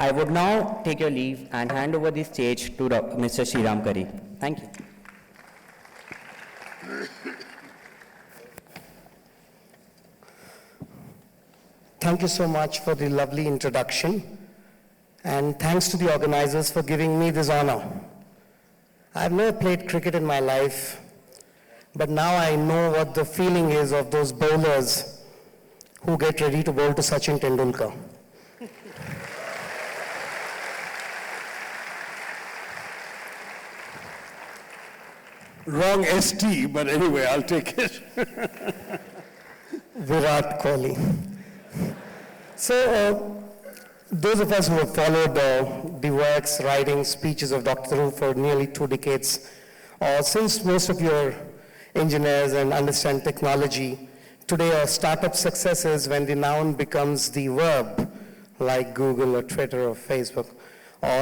I would now take your leave and hand over the stage to Mr. Sriram Kari. Thank you. Thank you so much for the lovely introduction, and thanks to the organizers for giving me this honor. I've never played cricket in my life, but now I know what the feeling is of those bowlers who get ready to bowl to Sachin Tendulkar. Wrong ST, but anyway, I'll take it. Virat Kohli. So, those of us who have followed the works, writings, speeches of Dr. Tharoor for nearly 2 decades, since most of you are engineers and understand technology, today our startup success is when the noun becomes the verb, like Google or Twitter or Facebook.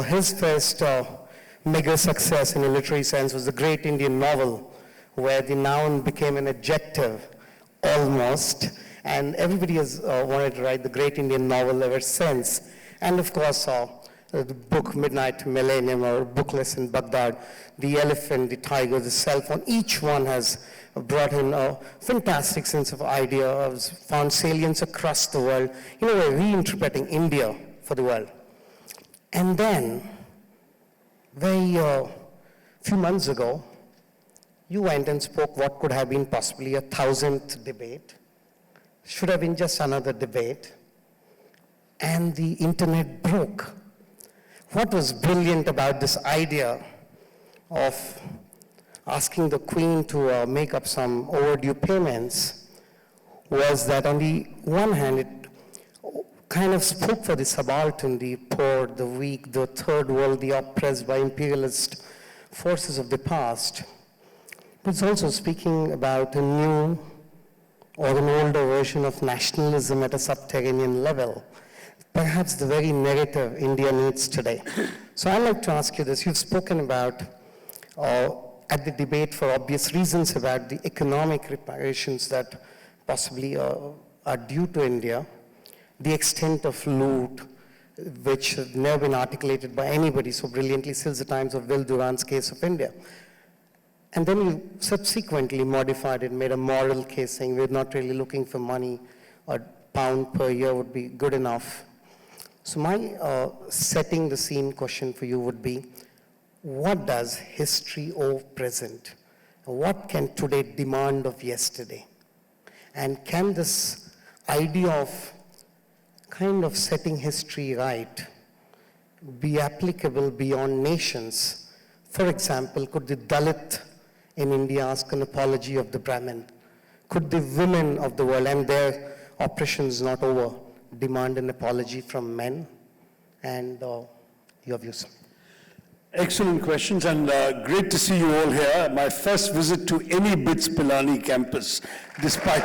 His first mega success in a literary sense was the great Indian novel, where the noun became an adjective, almost, and everybody has wanted to write the great Indian novel ever since. And of course, the book Midnight Millennium or Bookless in Baghdad, the elephant, the tiger, the cell phone, each one has brought in a fantastic sense of idea, has found salience across the world. You know, we're reinterpreting India for the world. And then, few months ago, you went and spoke what could have been possibly a 1,000th debate, should have been just another debate, and the internet broke. What was brilliant about this idea of asking the Queen to make up some overdue payments was that on the one hand, it kind of spoke for the subaltern, the poor, the weak, the third world, the oppressed by imperialist forces of the past. But it's also speaking about a new or an older version of nationalism at a subterranean level, perhaps the very narrative India needs today. So I'd like to ask you this. You've spoken about, at the debate for obvious reasons, about the economic reparations that possibly are due to India, the extent of loot, which has never been articulated by anybody so brilliantly since the times of Will Durant's case of India. And then you subsequently modified it, made a moral case saying we're not really looking for money, a pound per year would be good enough. So my setting the scene question for you would be, what does history owe present? What can today demand of yesterday? And can this idea of kind of setting history right be applicable beyond nations? For example, could the Dalit in India ask an apology of the Brahmin? Could the women of the world, and their oppression is not over, demand an apology from men? And your views. Excellent questions, and great to see you all here. My first visit to any BITS Pilani campus, despite...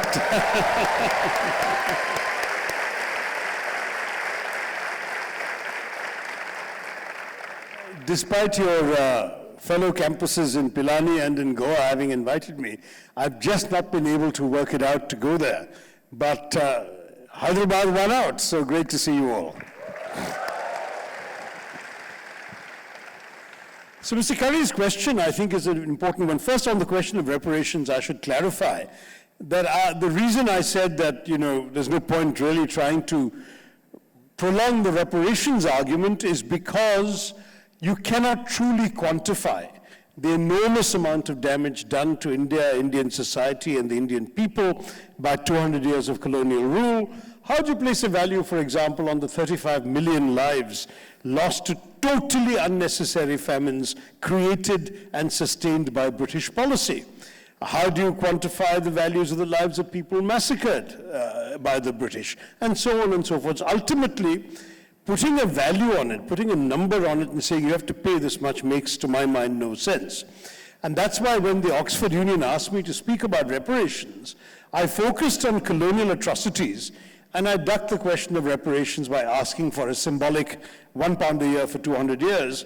Despite your fellow campuses in Pilani and in Goa having invited me, I've just not been able to work it out to go there. But Hyderabad won out, so great to see you all. So Mr. Curry's question, I think, is an important one. First, on the question of reparations, I should clarify that the reason I said that, there's no point really trying to prolong the reparations argument is because you cannot truly quantify the enormous amount of damage done to India, Indian society, and the Indian people by 200 years of colonial rule. How do you place a value, for example, on the 35 million lives lost to totally unnecessary famines created and sustained by British policy? How do you quantify the values of the lives of people massacred by the British? And so on and so forth. So ultimately, putting a value on it, putting a number on it and saying you have to pay this much makes, to my mind, no sense. And that's why when the Oxford Union asked me to speak about reparations, I focused on colonial atrocities, and I ducked the question of reparations by asking for a symbolic £1 a year for 200 years,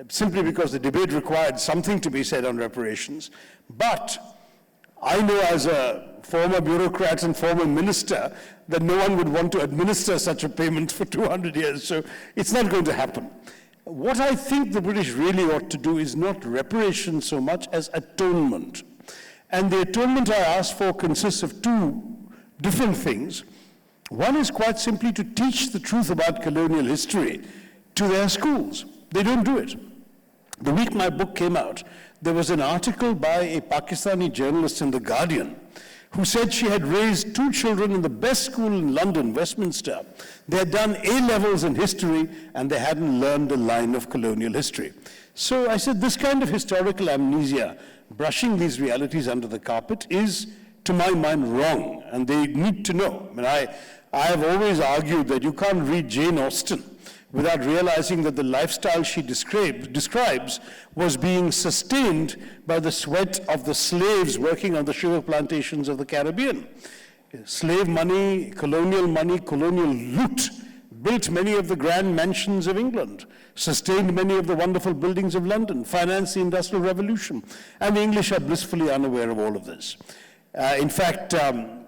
simply because the debate required something to be said on reparations. But I know as a former bureaucrat and former minister that no one would want to administer such a payment for 200 years, so it's not going to happen. What I think the British really ought to do is not reparation so much as atonement. And the atonement I ask for consists of two different things. One is quite simply to teach the truth about colonial history to their schools. They don't do it. The week my book came out, there was an article by a Pakistani journalist in The Guardian who said she had raised 2 children in the best school in London, Westminster. They had done A-levels in history and they hadn't learned a line of colonial history. So I said, this kind of historical amnesia, brushing these realities under the carpet, is, to my mind, wrong, and they need to know. I have always argued that you can't read Jane Austen without realizing that the lifestyle she describes was being sustained by the sweat of the slaves working on the sugar plantations of the Caribbean. Slave money, colonial loot built many of the grand mansions of England, sustained many of the wonderful buildings of London, financed the Industrial Revolution, and the English are blissfully unaware of all of this. In fact, I'll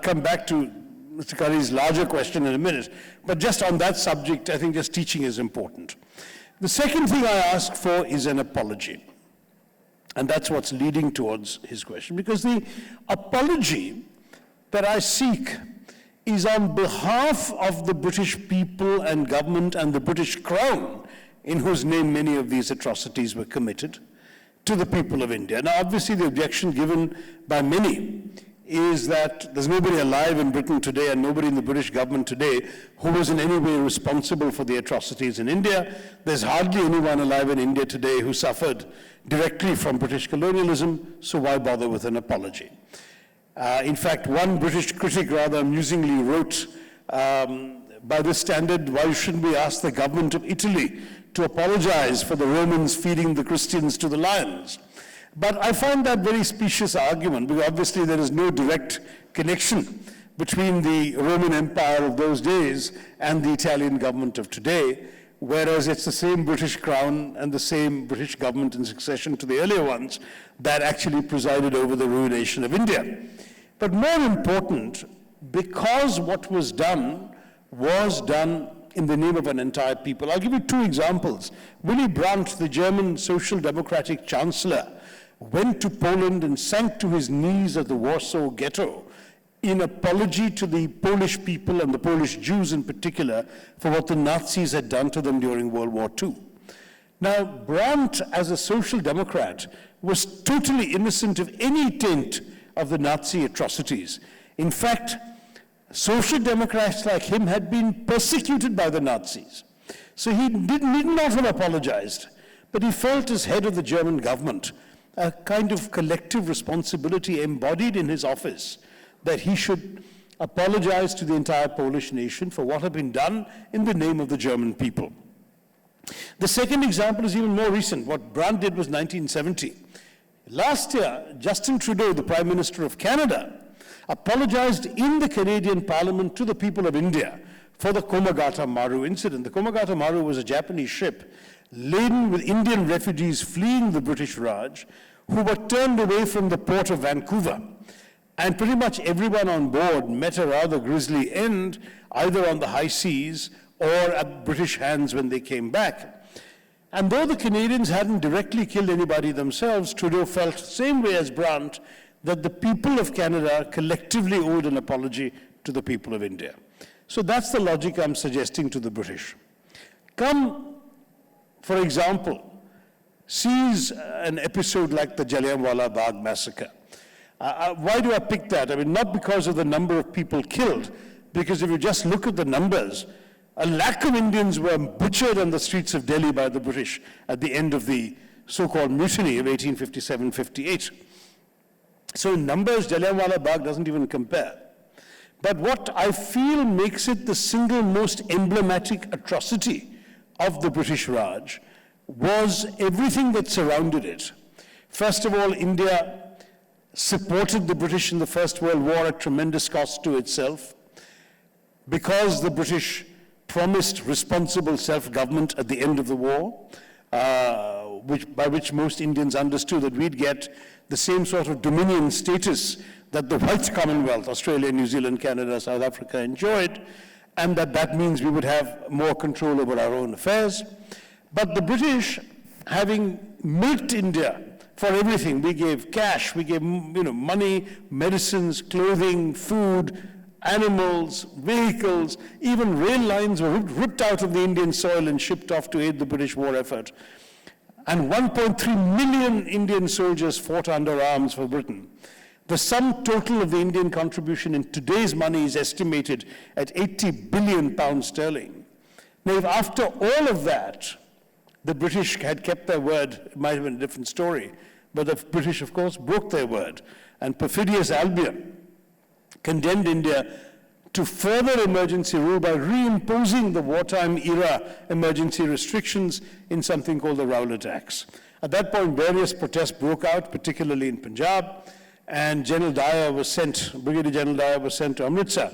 come back to Mr. Curry's larger question in a minute, but just on that subject, I think just teaching is important. The second thing I ask for is an apology, and that's what's leading towards his question, because the apology that I seek is on behalf of the British people and government and the British Crown, in whose name many of these atrocities were committed, to the people of India. Now, obviously, the objection given by many is that there's nobody alive in Britain today and nobody in the British government today who was in any way responsible for the atrocities in India. There's hardly anyone alive in India today who suffered directly from British colonialism, so why bother with an apology? In fact, one British critic rather amusingly wrote, by this standard, why shouldn't we ask the government of Italy to apologize for the Romans feeding the Christians to the lions? But I find that very specious argument, because obviously there is no direct connection between the Roman Empire of those days and the Italian government of today, whereas it's the same British Crown and the same British government in succession to the earlier ones that actually presided over the ruination of India. But more important, because what was done in the name of an entire people. I'll give you 2 examples. Willy Brandt, the German Social Democratic Chancellor, went to Poland and sank to his knees at the Warsaw Ghetto in apology to the Polish people and the Polish Jews in particular for what the Nazis had done to them during World War II. Now, Brandt, as a social democrat, was totally innocent of any taint of the Nazi atrocities. In fact, social democrats like him had been persecuted by the Nazis. So he need not have apologized, but he felt as head of the German government a kind of collective responsibility embodied in his office that he should apologize to the entire Polish nation for what had been done in the name of the German people. The second example is even more recent. What Brandt did was 1970. Last year, Justin Trudeau, the Prime Minister of Canada, apologized in the Canadian Parliament to the people of India for the Komagata Maru incident. The Komagata Maru was a Japanese ship laden with Indian refugees fleeing the British Raj, who were turned away from the port of Vancouver. And pretty much everyone on board met a rather grisly end, either on the high seas or at British hands when they came back. And though the Canadians hadn't directly killed anybody themselves, Trudeau felt the same way as Brandt that the people of Canada collectively owed an apology to the people of India. So that's the logic I'm suggesting to the British. Come, for example, seize an episode like the Jallianwala Bagh massacre. Why do I pick that? I mean, not because of the number of people killed, because if you just look at the numbers, a lakh of Indians were butchered on the streets of Delhi by the British at the end of the so-called mutiny of 1857-58. So in numbers, Jallianwala Bagh doesn't even compare. But what I feel makes it the single most emblematic atrocity of the British Raj was everything that surrounded it. First of all, India supported the British in the First World War at tremendous cost to itself. Because the British promised responsible self-government at the end of the war, by which most Indians understood that we'd get the same sort of dominion status that the white Commonwealth, Australia, New Zealand, Canada, South Africa enjoyed, and that means we would have more control over our own affairs. But the British, having milked India for everything, we gave cash, we gave money, medicines, clothing, food, animals, vehicles, even rail lines were ripped out of the Indian soil and shipped off to aid the British war effort. And 1.3 million Indian soldiers fought under arms for Britain. The sum total of the Indian contribution in today's money is estimated at 80 billion pounds sterling. Now, if after all of that, the British had kept their word, it might have been a different story. But the British, of course, broke their word. And perfidious Albion condemned India to further emergency rule by reimposing the wartime era emergency restrictions in something called the Rowlatt Acts. At that point, various protests broke out, particularly in Punjab, and Brigadier General Dyer was sent to Amritsar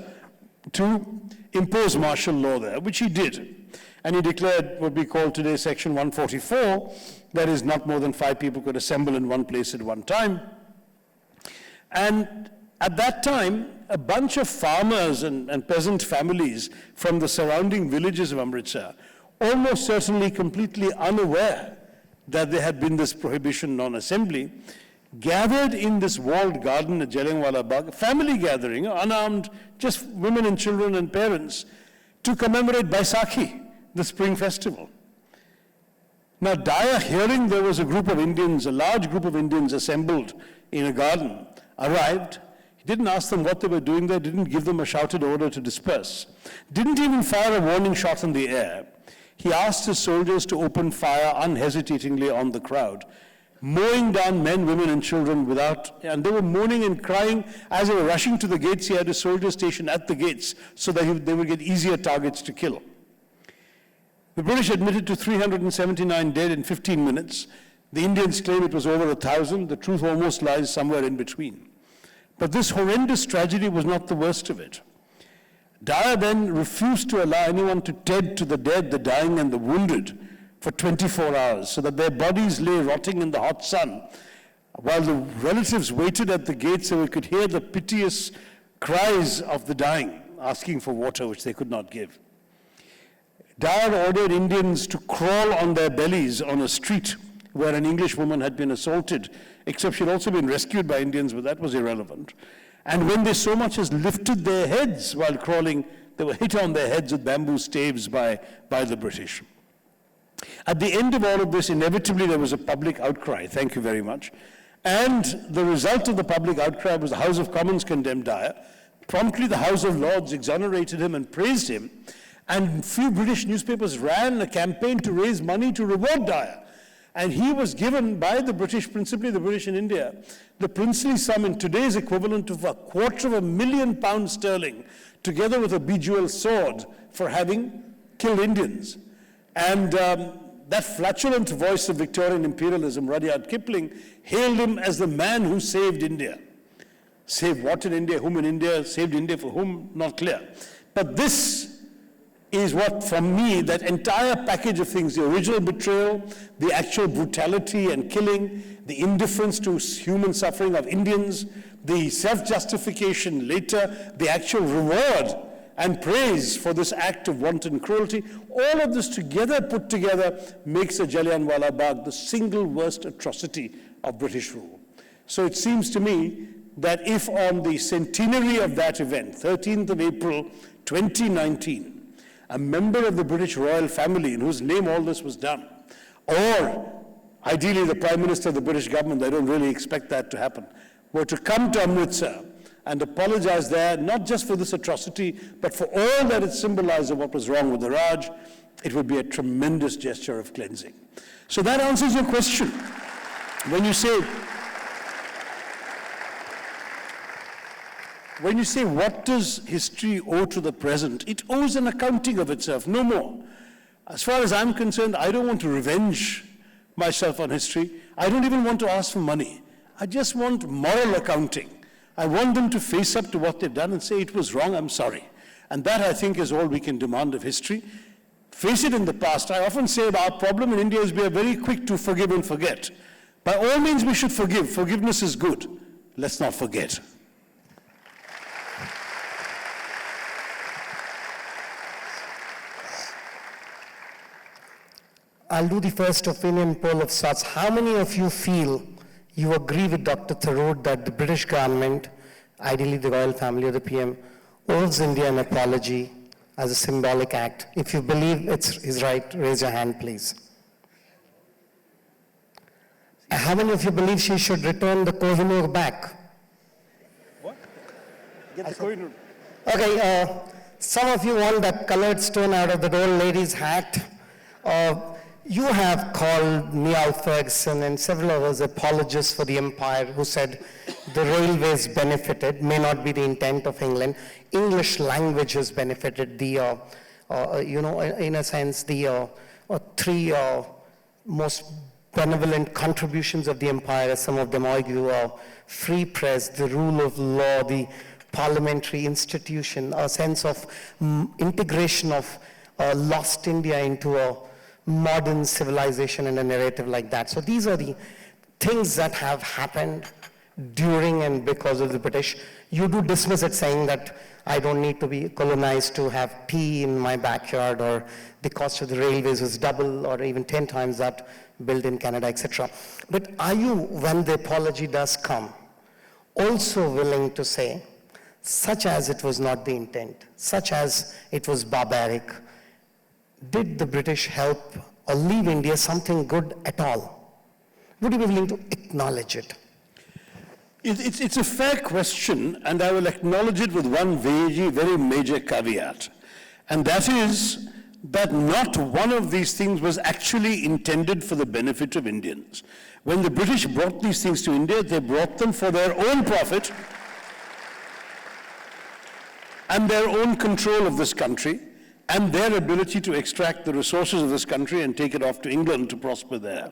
to impose martial law there, which he did. And he declared what we call today Section 144, that is, not more than 5 people could assemble in one place at one time. And at that time, a bunch of farmers and peasant families from the surrounding villages of Amritsar, almost certainly completely unaware that there had been this prohibition on assembly, gathered in this walled garden at Jallianwala Bagh, family gathering, unarmed, just women and children and parents, to commemorate Baisakhi, the spring festival. Now, Dyer, hearing there was a large group of Indians assembled in a garden, arrived. He didn't ask them what they were doing there, didn't give them a shouted order to disperse, didn't even fire a warning shot in the air. He asked his soldiers to open fire unhesitatingly on the crowd, mowing down men, women, and children and they were moaning and crying as they were rushing to the gates. He had his soldiers stationed at the gates so that they would get easier targets to kill. The British admitted to 379 dead in 15 minutes. The Indians claim it was over 1,000. The truth almost lies somewhere in between. But this horrendous tragedy was not the worst of it. Dyer then refused to allow anyone to tend to the dead, the dying, and the wounded for 24 hours, so that their bodies lay rotting in the hot sun, while the relatives waited at the gates so we could hear the piteous cries of the dying, asking for water, which they could not give. Dyer ordered Indians to crawl on their bellies on a street where an English woman had been assaulted, except she'd also been rescued by Indians, but that was irrelevant. And when they so much as lifted their heads while crawling, they were hit on their heads with bamboo staves by the British. At the end of all of this, inevitably there was a public outcry, thank you very much. And the result of the public outcry was the House of Commons condemned Dyer. Promptly the House of Lords exonerated him and praised him. And few British newspapers ran a campaign to raise money to reward Dyer. And he was given by the British, principally the British in India, the princely sum in today's equivalent of £250,000 sterling, together with a bejeweled sword for having killed Indians. And that flatulent voice of Victorian imperialism, Rudyard Kipling, hailed him as the man who saved India. Saved what in India, whom in India, saved India for whom, not clear. But this is what, for me, that entire package of things, the original betrayal, the actual brutality and killing, the indifference to human suffering of Indians, the self-justification later, the actual reward and praise for this act of wanton cruelty, all of this together, put together, makes the Jallianwala Bagh the single worst atrocity of British rule. So it seems to me that if on the centenary of that event, 13th of April, 2019, a member of the British royal family in whose name all this was done, or ideally the Prime Minister of the British government, I don't really expect that to happen, were to come to Amritsar and apologize there, not just for this atrocity, but for all that it symbolized of what was wrong with the Raj, it would be a tremendous gesture of cleansing. So that answers your question. When you say, what does history owe to the present? It owes an accounting of itself, no more. As far as I'm concerned, I don't want to revenge myself on history. I don't even want to ask for money. I just want moral accounting. I want them to face up to what they've done and say, it was wrong, I'm sorry. And that, I think, is all we can demand of history. Face it in the past. I often say that our problem in India is we are very quick to forgive and forget. By all means, we should forgive. Forgiveness is good. Let's not forget. I'll do the first opinion poll of sorts. How many of you feel you agree with Dr. Tharoor that the British government, ideally the royal family or the PM, owes India an apology as a symbolic act? If you believe it's his right, raise your hand, please. How many of you believe she should return the Kohinoor back? What? Get the Kohinoor. Okay, some of you want that colored stone out of that old lady's hat. You have called Niall Ferguson and several others apologists for the empire who said the railways benefited, may not be the intent of England. English language has benefited. The, in a sense, the three most benevolent contributions of the empire, as some of them argue, free press, the rule of law, the parliamentary institution, a sense of integration of lost India into a modern civilization and a narrative like that. So these are the things that have happened during and because of the British. You do dismiss it saying that I don't need to be colonized to have tea in my backyard, or the cost of the railways was double or even 10 times that built in Canada, etc. But are you, when the apology does come, also willing to say, such as it was not the intent, such as it was barbaric, did the British help or leave India something good at all? Would you be willing to acknowledge it? It's a fair question, and I will acknowledge it with one very major caveat. And that is that not one of these things was actually intended for the benefit of Indians. When the British brought these things to India, they brought them for their own profit and their own control of this country, and their ability to extract the resources of this country and take it off to England to prosper there.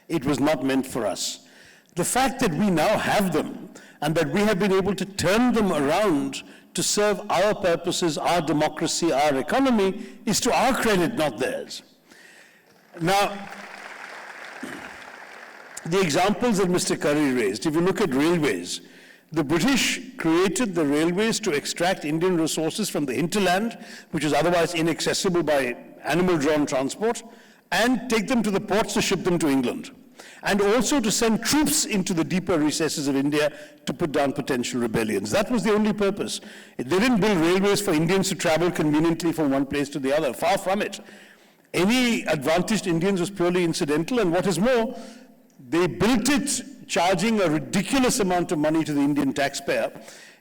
It was not meant for us. The fact that we now have them and that we have been able to turn them around to serve our purposes, our democracy, our economy, is to our credit, not theirs. Now, the examples that Mr. Curry raised, if you look at railways, the British created the railways to extract Indian resources from the hinterland, which is otherwise inaccessible by animal-drawn transport, and take them to the ports to ship them to England. And also to send troops into the deeper recesses of India to put down potential rebellions. That was the only purpose. They didn't build railways for Indians to travel conveniently from one place to the other. Far from it. Any advantaged Indians was purely incidental, and what is more, they built it charging a ridiculous amount of money to the Indian taxpayer.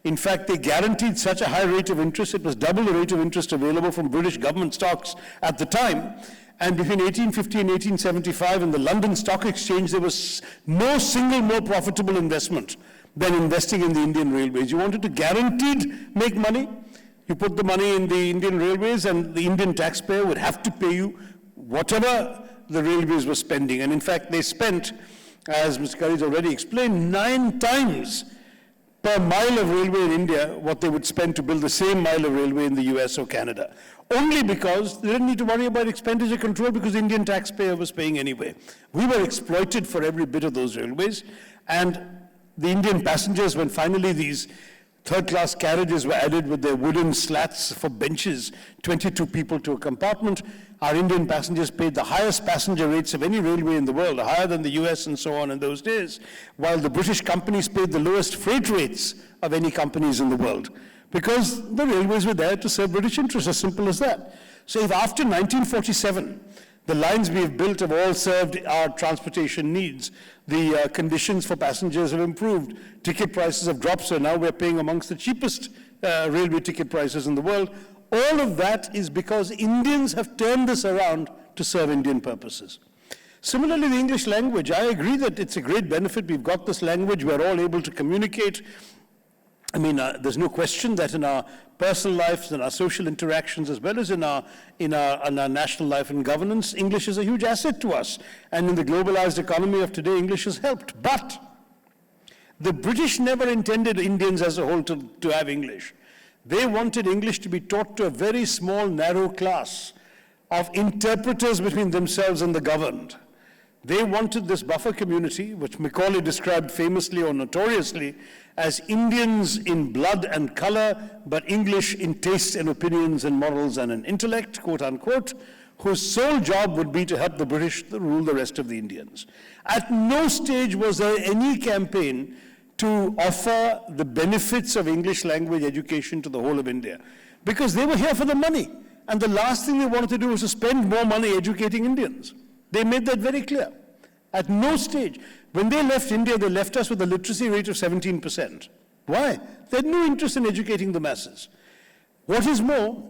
In fact, they guaranteed such a high rate of interest, it was double the rate of interest available from British government stocks at the time. And between 1850 and 1875 in the London Stock Exchange, there was no single more profitable investment than investing in the Indian railways. You wanted to guaranteed make money, you put the money in the Indian railways, and the Indian taxpayer would have to pay you whatever the railways were spending. And in fact, they spent, as Mr. Curry has already explained, 9 times per mile of railway in India what they would spend to build the same mile of railway in the US or Canada. Only because they didn't need to worry about expenditure control, because the Indian taxpayer was paying anyway. We were exploited for every bit of those railways, and the Indian passengers, when finally these third-class carriages were added with their wooden slats for benches, 22 people to a compartment, our Indian passengers paid the highest passenger rates of any railway in the world, higher than the US and so on in those days, while the British companies paid the lowest freight rates of any companies in the world, because the railways were there to serve British interests, as simple as that. So if after 1947, the lines we have built have all served our transportation needs, the conditions for passengers have improved, ticket prices have dropped, so now we're paying amongst the cheapest railway ticket prices in the world. All of that is because Indians have turned this around to serve Indian purposes. Similarly, the English language, I agree that it's a great benefit. We've got this language, we're all able to communicate. I mean, there's no question that in our personal lives, in our social interactions, as well as in our national life and governance, English is a huge asset to us. And in the globalized economy of today, English has helped. But the British never intended Indians as a whole to have English. They wanted English to be taught to a very small, narrow class of interpreters between themselves and the governed. They wanted this buffer community, which Macaulay described famously or notoriously as Indians in blood and color, but English in taste and opinions and morals and in intellect, quote unquote, whose sole job would be to help the British rule the rest of the Indians. At no stage was there any campaign to offer the benefits of English language education to the whole of India, because they were here for the money. And the last thing they wanted to do was to spend more money educating Indians. They made that very clear. At no stage. When they left India, they left us with a literacy rate of 17%. Why? They had no interest in educating the masses. What is more,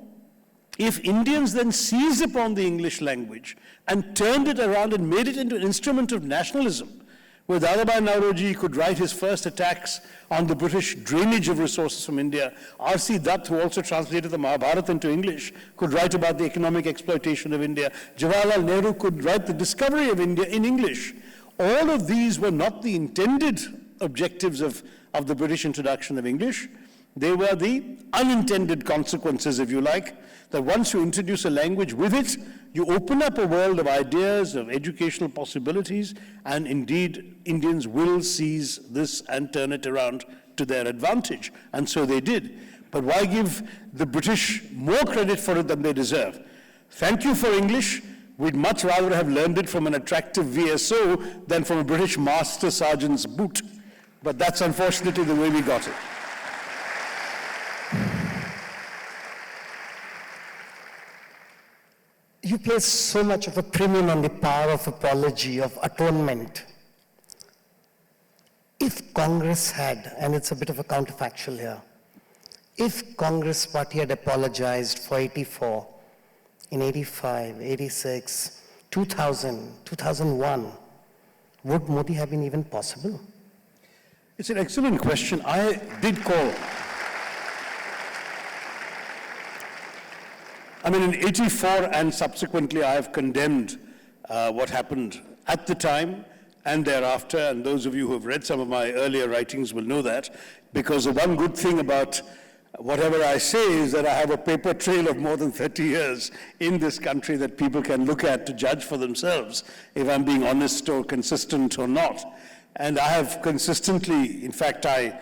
if Indians then seized upon the English language and turned it around and made it into an instrument of nationalism, where Dadabhai Nauroji could write his first attacks on the British drainage of resources from India. R.C. Dutt, who also translated the Mahabharata into English, could write about the economic exploitation of India. Jawaharlal Nehru could write the discovery of India in English. All of these were not the intended objectives of the British introduction of English. They were the unintended consequences, if you like, that once you introduce a language with it, you open up a world of ideas, of educational possibilities, and indeed, Indians will seize this and turn it around to their advantage. And so they did. But why give the British more credit for it than they deserve? Thank you for English. We'd much rather have learned it from an attractive VSO than from a British Master Sergeant's boot. But that's unfortunately the way we got it. You place so much of a premium on the power of apology, of atonement. If Congress had, and it's a bit of a counterfactual here, if Congress party had apologized for 84, in 85, 86, 2000, 2001, would Modi have been even possible? It's an excellent question. I did call. I mean, in 84 and subsequently, I have condemned what happened at the time and thereafter, and those of you who have read some of my earlier writings will know that, because the one good thing about whatever I say is that I have a paper trail of more than 30 years in this country that people can look at to judge for themselves if I'm being honest or consistent or not. And I have consistently, in fact, I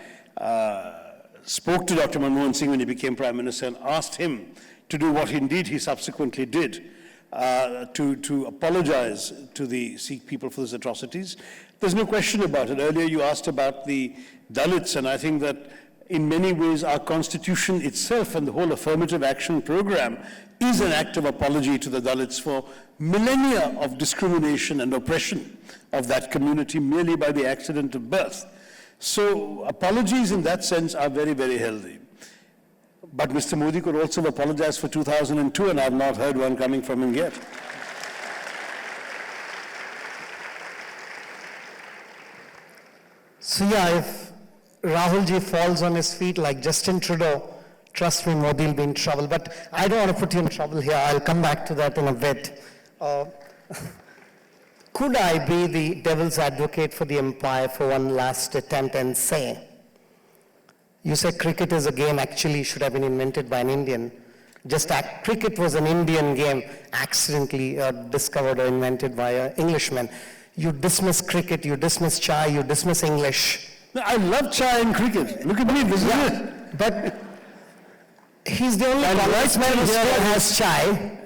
spoke to Dr. Manmohan Singh when he became Prime Minister and asked him to do what indeed he subsequently did, to apologize to the Sikh people for these atrocities. There's no question about it. Earlier you asked about the Dalits, and I think that in many ways our constitution itself and the whole affirmative action program is an act of apology to the Dalits for millennia of discrimination and oppression of that community merely by the accident of birth. So apologies in that sense are very, very healthy. But Mr. Modi could also have apologized for 2002, and I've not heard one coming from him yet. So yeah, if Rahulji falls on his feet like Justin Trudeau, trust me, Modi will be in trouble. But I don't want to put you in trouble here. I'll come back to that in a bit. Could I be the devil's advocate for the empire for one last attempt and say, you say cricket is a game actually should have been invented by an Indian. Cricket was an Indian game accidentally discovered or invented by an Englishman. You dismiss cricket, you dismiss chai, you dismiss English. No, I love chai and cricket. Look at me, this is it. But he's the only congressman who still has chai.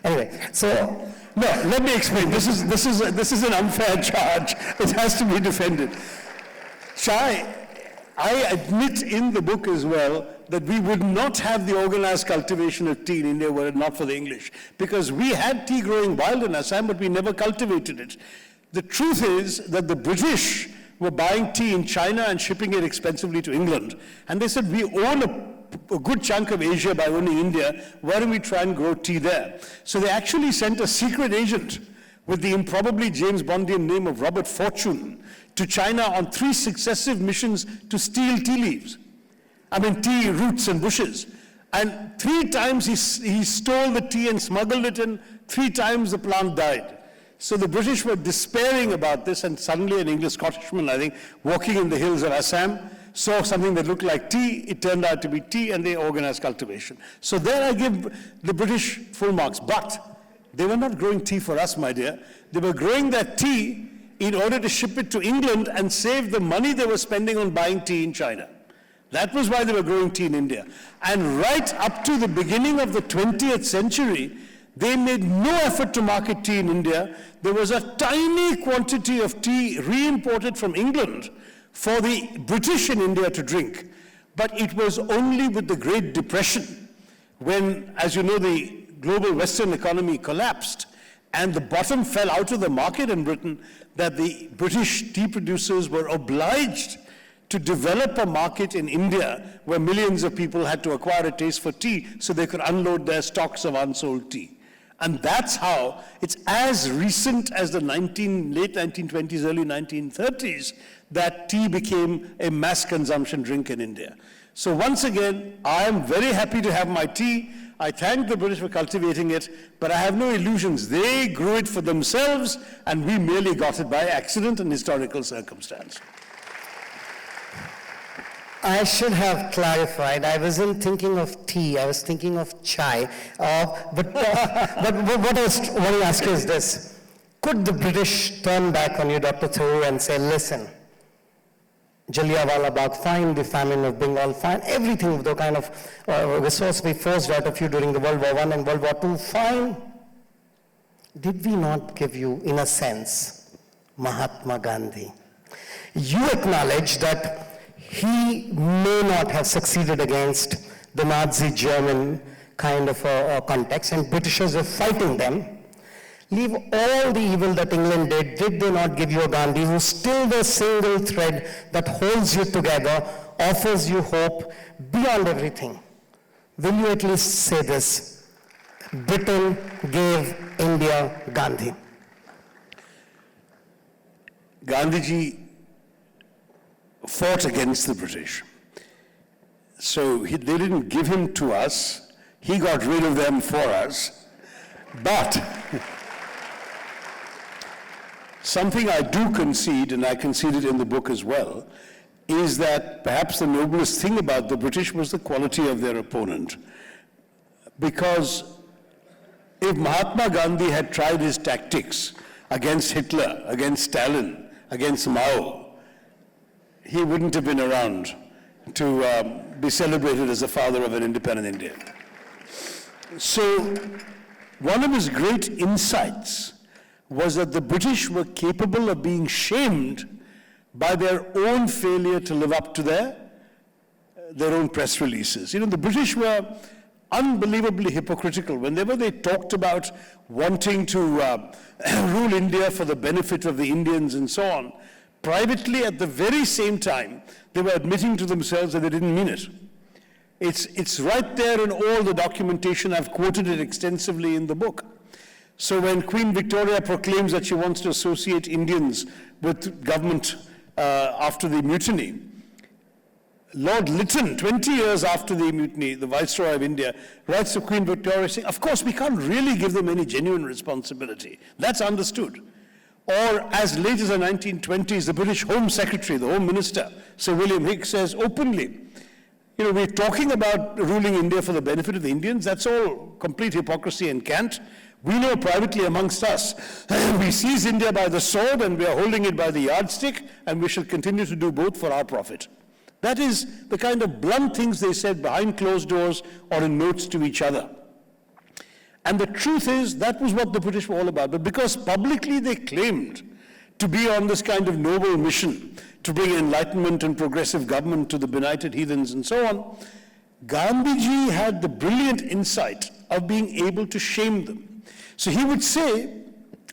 Anyway, so no, let me explain. This is an unfair charge. It has to be defended. Chai, I admit in the book as well that we would not have the organized cultivation of tea in India were it not for the English. Because we had tea growing wild in Assam, but we never cultivated it. The truth is that the British were buying tea in China and shipping it expensively to England. And they said, we own a good chunk of Asia by owning India, why don't we try and grow tea there? So they actually sent a secret agent with the improbably James Bondian name of Robert Fortune to China on 3 successive missions to steal tea leaves. I mean, tea roots and bushes. And 3 times he stole the tea and smuggled it in, 3 times the plant died. So the British were despairing about this, and suddenly an English Scottishman, I think, walking in the hills of Assam, saw something that looked like tea, it turned out to be tea, and they organized cultivation. So there I give the British full marks. But they were not growing tea for us, my dear. They were growing that tea in order to ship it to England and save the money they were spending on buying tea in China. That was why they were growing tea in India. And right up to the beginning of the 20th century, they made no effort to market tea in India. There was a tiny quantity of tea re-imported from England for the British in India to drink. But it was only with the Great Depression, when, as you know, the global Western economy collapsed and the bottom fell out of the market in Britain, that the British tea producers were obliged to develop a market in India where millions of people had to acquire a taste for tea so they could unload their stocks of unsold tea. And that's how, it's as recent as the late 1920s, early 1930s, that tea became a mass consumption drink in India. So once again, I am very happy to have my tea. I thank the British for cultivating it, but I have no illusions. They grew it for themselves, and we merely got it by accident and historical circumstance. I should have clarified. I wasn't thinking of tea. I was thinking of chai. But what I want to ask you is this. Could the British turn back on you, Dr. Tharoor, and say, listen, Jallianwala Bagh, fine, the famine of Bengal, fine, everything, the kind of resource we forced out of you during the World War I and World War II, fine. Did we not give you, in a sense, Mahatma Gandhi? You acknowledge that he may not have succeeded against the Nazi German kind of a context, and Britishers were fighting them. Leave all the evil that England did they not give you a Gandhi who's still the single thread that holds you together, offers you hope beyond everything? Will you at least say this? Britain gave India Gandhi. Gandhiji fought against the British. So they didn't give him to us. He got rid of them for us. But something I do concede, and I conceded in the book as well, is that perhaps the noblest thing about the British was the quality of their opponent. Because if Mahatma Gandhi had tried his tactics against Hitler, against Stalin, against Mao, he wouldn't have been around to be celebrated as the father of an independent India. So one of his great insights was that the British were capable of being shamed by their own failure to live up to their own press releases. You know, the British were unbelievably hypocritical. Whenever they talked about wanting to rule India for the benefit of the Indians and so on, privately, at the very same time, they were admitting to themselves that they didn't mean it. It's right there in all the documentation. I've quoted it extensively in the book. So when Queen Victoria proclaims that she wants to associate Indians with government after the mutiny, Lord Lytton, 20 years after the mutiny, the Viceroy of India, writes to Queen Victoria saying, of course, we can't really give them any genuine responsibility. That's understood. Or as late as the 1920s, the British Home Secretary, the Home Minister, Sir William Hicks, says openly, you know, we're talking about ruling India for the benefit of the Indians. That's all complete hypocrisy and cant. We know privately amongst us, we seize India by the sword and we are holding it by the yardstick, and we shall continue to do both for our profit. That is the kind of blunt things they said behind closed doors or in notes to each other. And the truth is, that was what the British were all about. But because publicly they claimed to be on this kind of noble mission to bring enlightenment and progressive government to the benighted heathens and so on, Gandhiji had the brilliant insight of being able to shame them. So he would say,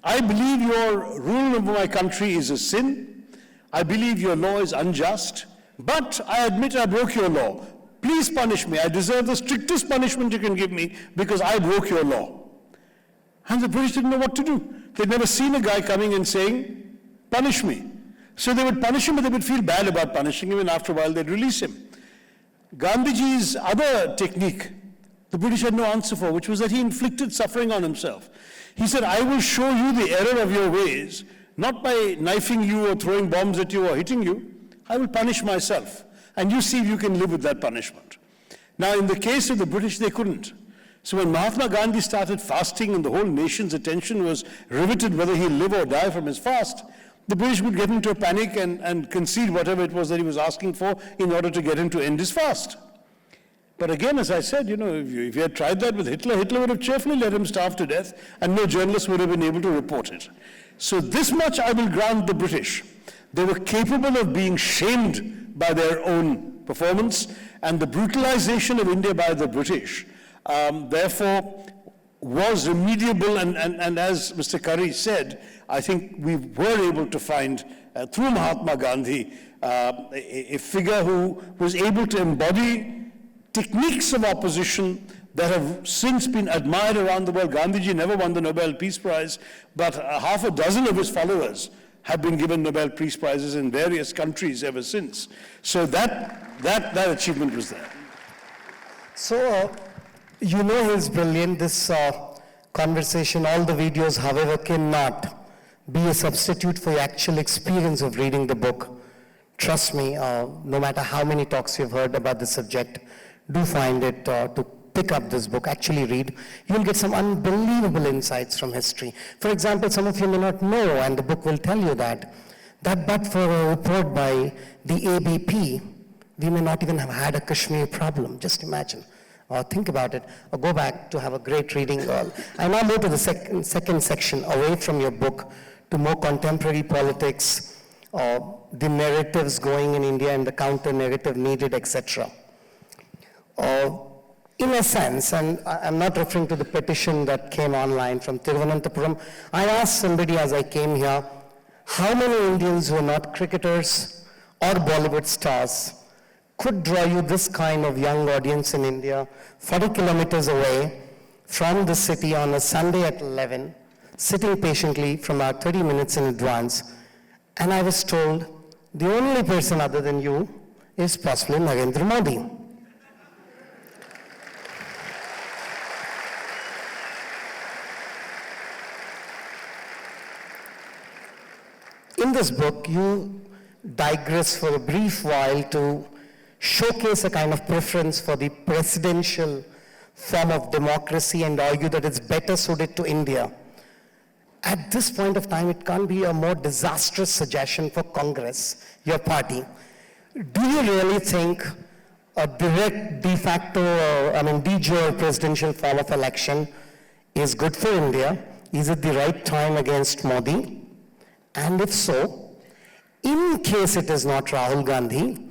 I believe your rule over my country is a sin. I believe your law is unjust. But I admit I broke your law. Please punish me. I deserve the strictest punishment you can give me because I broke your law. And the British didn't know what to do. They'd never seen a guy coming and saying, punish me. So they would punish him, but they would feel bad about punishing him, and after a while they'd release him. Gandhiji's other technique, the British had no answer for, which was that he inflicted suffering on himself. He said, I will show you the error of your ways, not by knifing you or throwing bombs at you or hitting you. I will punish myself. and you see if you can live with that punishment. Now, in the case of the British, they couldn't. So when Mahatma Gandhi started fasting and the whole nation's attention was riveted whether he'll live or die from his fast, the British would get into a panic and concede whatever it was that he was asking for in order to get him to end his fast. But again, as I said, if you had tried that with Hitler, Hitler would have cheerfully let him starve to death, and no journalist would have been able to report it. So this much I will grant the British. They were capable of being shamed by their own performance, and the brutalization of India by the British, therefore, was remediable, and as Mr. Curry said, I think we were able to find, through Mahatma Gandhi, a figure who was able to embody techniques of opposition that have since been admired around the world. Gandhiji never won the Nobel Peace Prize, but half a dozen of his followers have been given Nobel Peace Prizes in various countries ever since. So that achievement was there. So, he's brilliant. This conversation, all the videos, however, cannot be a substitute for your actual experience of reading the book. Trust me, no matter how many talks you've heard about the subject, do find it to pick up this book, actually read. You'll get some unbelievable insights from history. For example, some of you may not know, and the book will tell you that but for a report by the ABP, we may not even have had a Kashmir problem. Just imagine. Or think about it, or go back to have a great reading. I now move to the second section, away from your book, to more contemporary politics, the narratives going in India and the counter-narrative needed, etc. In a sense, and I'm not referring to the petition that came online from Thiruvananthapuram, I asked somebody as I came here, how many Indians who are not cricketers or Bollywood stars could draw you this kind of young audience in India, 40 kilometers away from the city on a Sunday at 11, sitting patiently from about 30 minutes in advance, and I was told, the only person other than you is possibly Narendra Modi. In this book, you digress for a brief while to showcase a kind of preference for the presidential form of democracy and argue that it's better suited to India. At this point of time, it can't be a more disastrous suggestion for Congress, your party. Do you really think a direct de facto, de jure presidential form of election is good for India? Is it the right time against Modi? And if so, in case it is not Rahul Gandhi,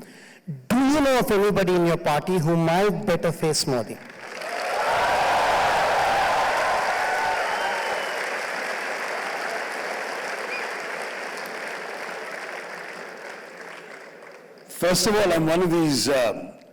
do you know of anybody in your party who might better face Modi? First of all, I'm one of these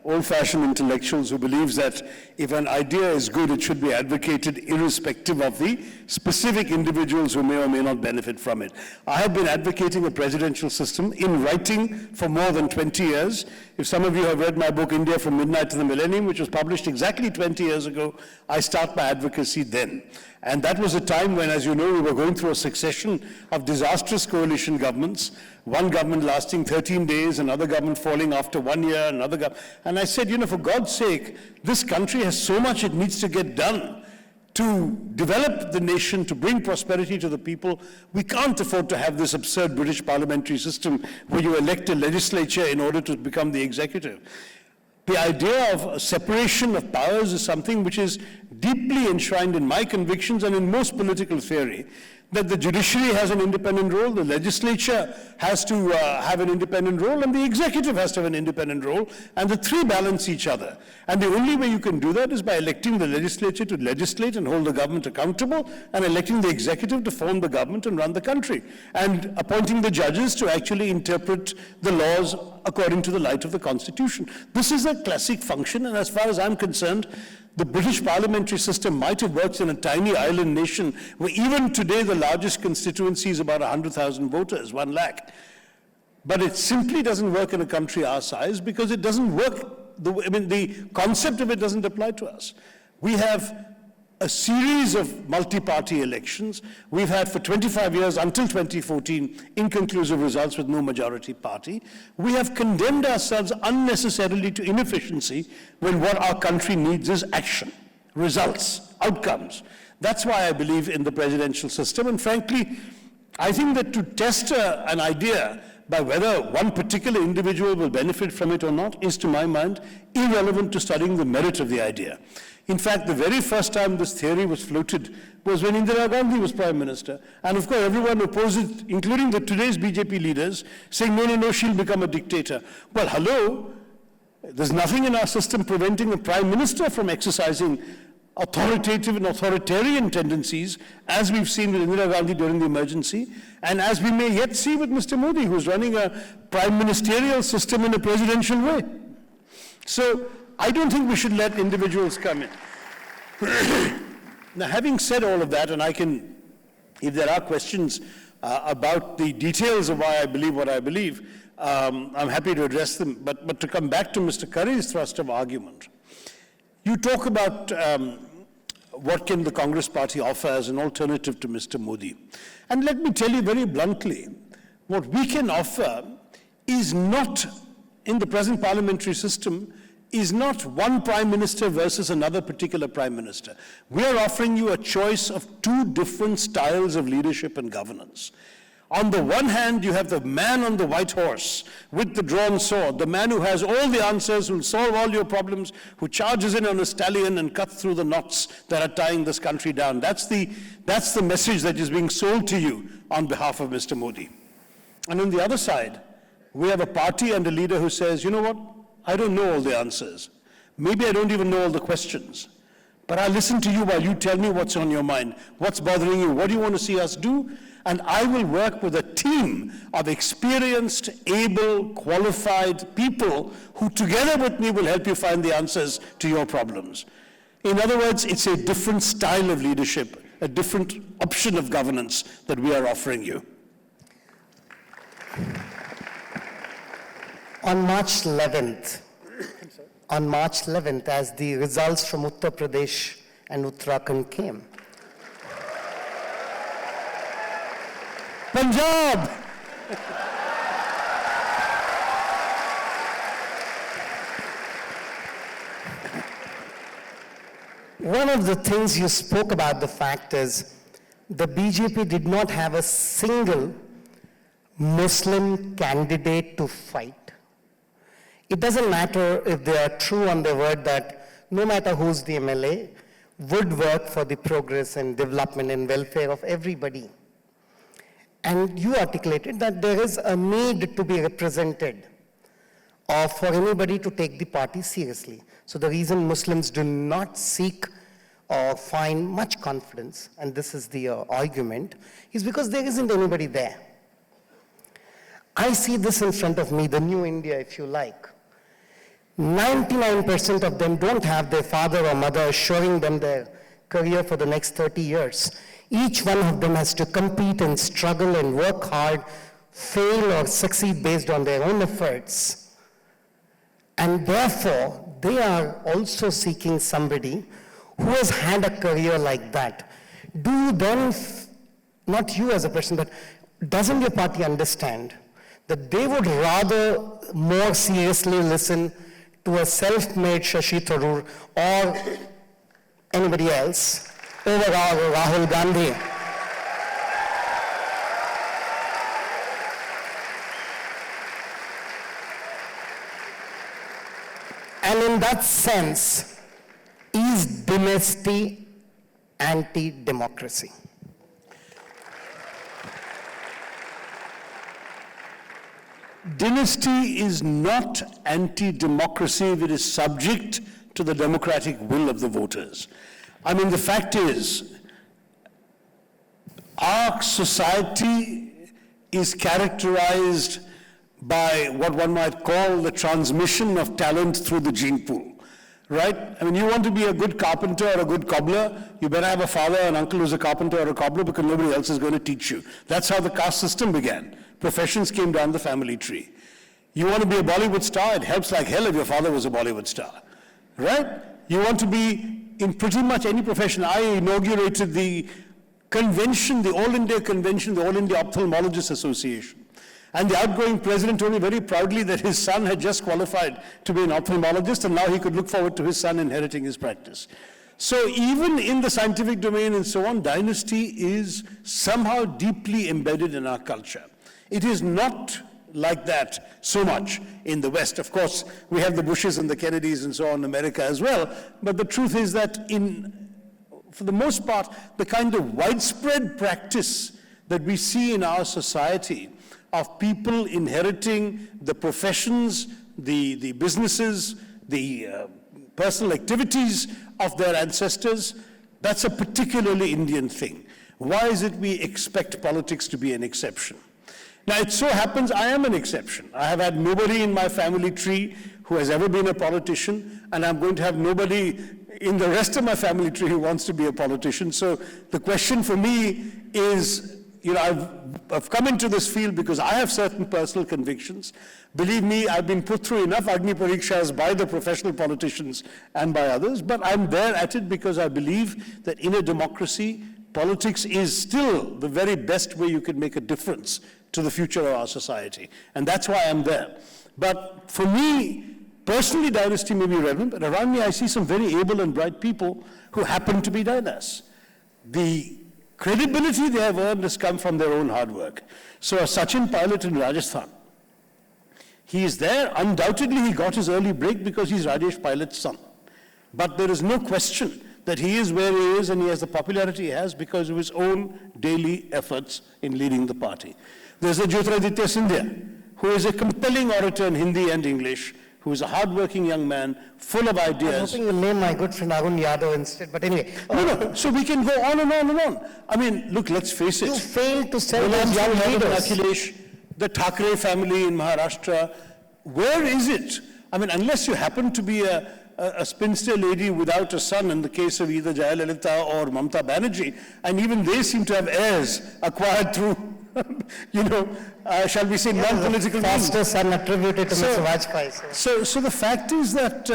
old-fashioned intellectuals who believes that if an idea is good, it should be advocated irrespective of the specific individuals who may or may not benefit from it. I have been advocating a presidential system in writing for more than 20 years. If some of you have read my book, India from Midnight to the Millennium, which was published exactly 20 years ago, I start my advocacy then. And that was a time when, as you know, we were going through a succession of disastrous coalition governments, one government lasting 13 days, another government falling after 1 year, another government. And I said, for God's sake, this country has so much it needs to get done to develop the nation, to bring prosperity to the people. We can't afford to have this absurd British parliamentary system where you elect a legislature in order to become the executive. The idea of a separation of powers is something which is deeply enshrined in my convictions and in most political theory, that the judiciary has an independent role, the legislature has to have an independent role, and the executive has to have an independent role, and the three balance each other. And the only way you can do that is by electing the legislature to legislate and hold the government accountable, and electing the executive to form the government and run the country, and appointing the judges to actually interpret the laws according to the light of the Constitution. This is a classic function, and as far as I'm concerned, the British parliamentary system might have worked in a tiny island nation where even today the largest constituency is about 100,000 voters, 1 lakh. But it simply doesn't work in a country our size because it doesn't work, the concept of it doesn't apply to us. We have a series of multi-party elections. We've had for 25 years, until 2014, inconclusive results with no majority party. We have condemned ourselves unnecessarily to inefficiency when what our country needs is action, results, outcomes. That's why I believe in the presidential system. And frankly, I think that to test an idea by whether one particular individual will benefit from it or not is, to my mind, irrelevant to studying the merit of the idea. In fact, the very first time this theory was floated was when Indira Gandhi was Prime Minister. And of course, everyone opposed it, including today's BJP leaders, saying, no, she'll become a dictator. Well, hello, there's nothing in our system preventing a Prime Minister from exercising authoritative and authoritarian tendencies, as we've seen with Indira Gandhi during the emergency, and as we may yet see with Mr. Modi, who's running a prime ministerial system in a presidential way. So I don't think we should let individuals come in. Now, having said all of that, and I can, if there are questions about the details of why I believe what I believe, I'm happy to address them. But to come back to Mr. Curry's thrust of argument, you talk about what can the Congress party offer as an alternative to Mr. Modi. And let me tell you very bluntly, what we can offer is not, in the present parliamentary system, is not one prime minister versus another particular prime minister. We are offering you a choice of two different styles of leadership and governance. On the one hand, you have the man on the white horse with the drawn sword, the man who has all the answers, who will solve all your problems, who charges in on a stallion and cuts through the knots that are tying this country down. That's the message that is being sold to you on behalf of Mr. Modi. And on the other side, we have a party and a leader who says, you know what, I don't know all the answers. Maybe I don't even know all the questions. But I'll listen to you while you tell me what's on your mind, what's bothering you, what do you want to see us do? And I will work with a team of experienced, able, qualified people who together with me will help you find the answers to your problems. In other words, it's a different style of leadership, a different option of governance that we are offering you. On March 11th, as the results from Uttar Pradesh and Uttarakhand came, Punjab! one of the things you spoke about the fact is the BJP did not have a single Muslim candidate to fight. It doesn't matter if they are true on their word that no matter who's the MLA, would work for the progress and development and welfare of everybody. And you articulated that there is a need to be represented or for anybody to take the party seriously. So the reason Muslims do not seek or find much confidence, and this is the argument, is because there isn't anybody there. I see this in front of me, the new India, if you like. 99% of them don't have their father or mother assuring them their career for the next 30 years. Each one of them has to compete and struggle and work hard, fail or succeed based on their own efforts. And therefore, they are also seeking somebody who has had a career like that. Do you then, not you as a person, but doesn't your party understand that they would rather more seriously listen to a self-made Shashi Tharoor or anybody else over Rahul Gandhi? And in that sense, is dynasty anti-democracy? Dynasty is not anti-democracy if it is subject to the democratic will of the voters. I mean, the fact is, our society is characterized by what one might call the transmission of talent through the gene pool, right? I mean, you want to be a good carpenter or a good cobbler, you better have a father or an uncle who's a carpenter or a cobbler because nobody else is going to teach you. That's how the caste system began. Professions came down the family tree. You want to be a Bollywood star, it helps like hell if your father was a Bollywood star, right? You want to be in pretty much any profession. I inaugurated the convention, the All India Convention, the All India Ophthalmologists Association. And the outgoing president told me very proudly that his son had just qualified to be an ophthalmologist, and now he could look forward to his son inheriting his practice. So even in the scientific domain and so on, dynasty is somehow deeply embedded in our culture. It is not like that so much in the West. Of course, we have the Bushes and the Kennedys and so on in America as well, but the truth is that for the most part, the kind of widespread practice that we see in our society of people inheriting the professions, the businesses, the personal activities of their ancestors, that's a particularly Indian thing. Why is it we expect politics to be an exception? Now, it so happens I am an exception. I have had nobody in my family tree who has ever been a politician, and I'm going to have nobody in the rest of my family tree who wants to be a politician. So the question for me is, I've come into this field because I have certain personal convictions. Believe me, I've been put through enough Agni Parikshas by the professional politicians and by others, but I'm there at it because I believe that in a democracy, politics is still the very best way you can make a difference to the future of our society. And that's why I'm there. But for me, personally, dynasty may be relevant, but around me I see some very able and bright people who happen to be dynasts. The credibility they have earned has come from their own hard work. So a Sachin Pilot in Rajasthan, he is there. Undoubtedly, he got his early break because he's Rajesh Pilot's son. But there is no question that he is where he is and he has the popularity he has because of his own daily efforts in leading the party. There's a Jyotiraditya Scindia, who is a compelling orator in Hindi and English, who is a hard-working young man, full of ideas. I'm hoping you'll name my good friend Arun Yadav instead, but anyway. No. So we can go on and on and on. I mean, look, let's face it. You failed to sell those Ghulam young Yadav and leaders. Akhilesh, the Thackeray family in Maharashtra, where is it? I mean, unless you happen to be a spinster lady without a son, in the case of either Jayalalitha or Mamata Banerjee, and even they seem to have heirs acquired through, shall we say, non-political means. Foster son attributed to Mr. Vajpayee. So the fact is that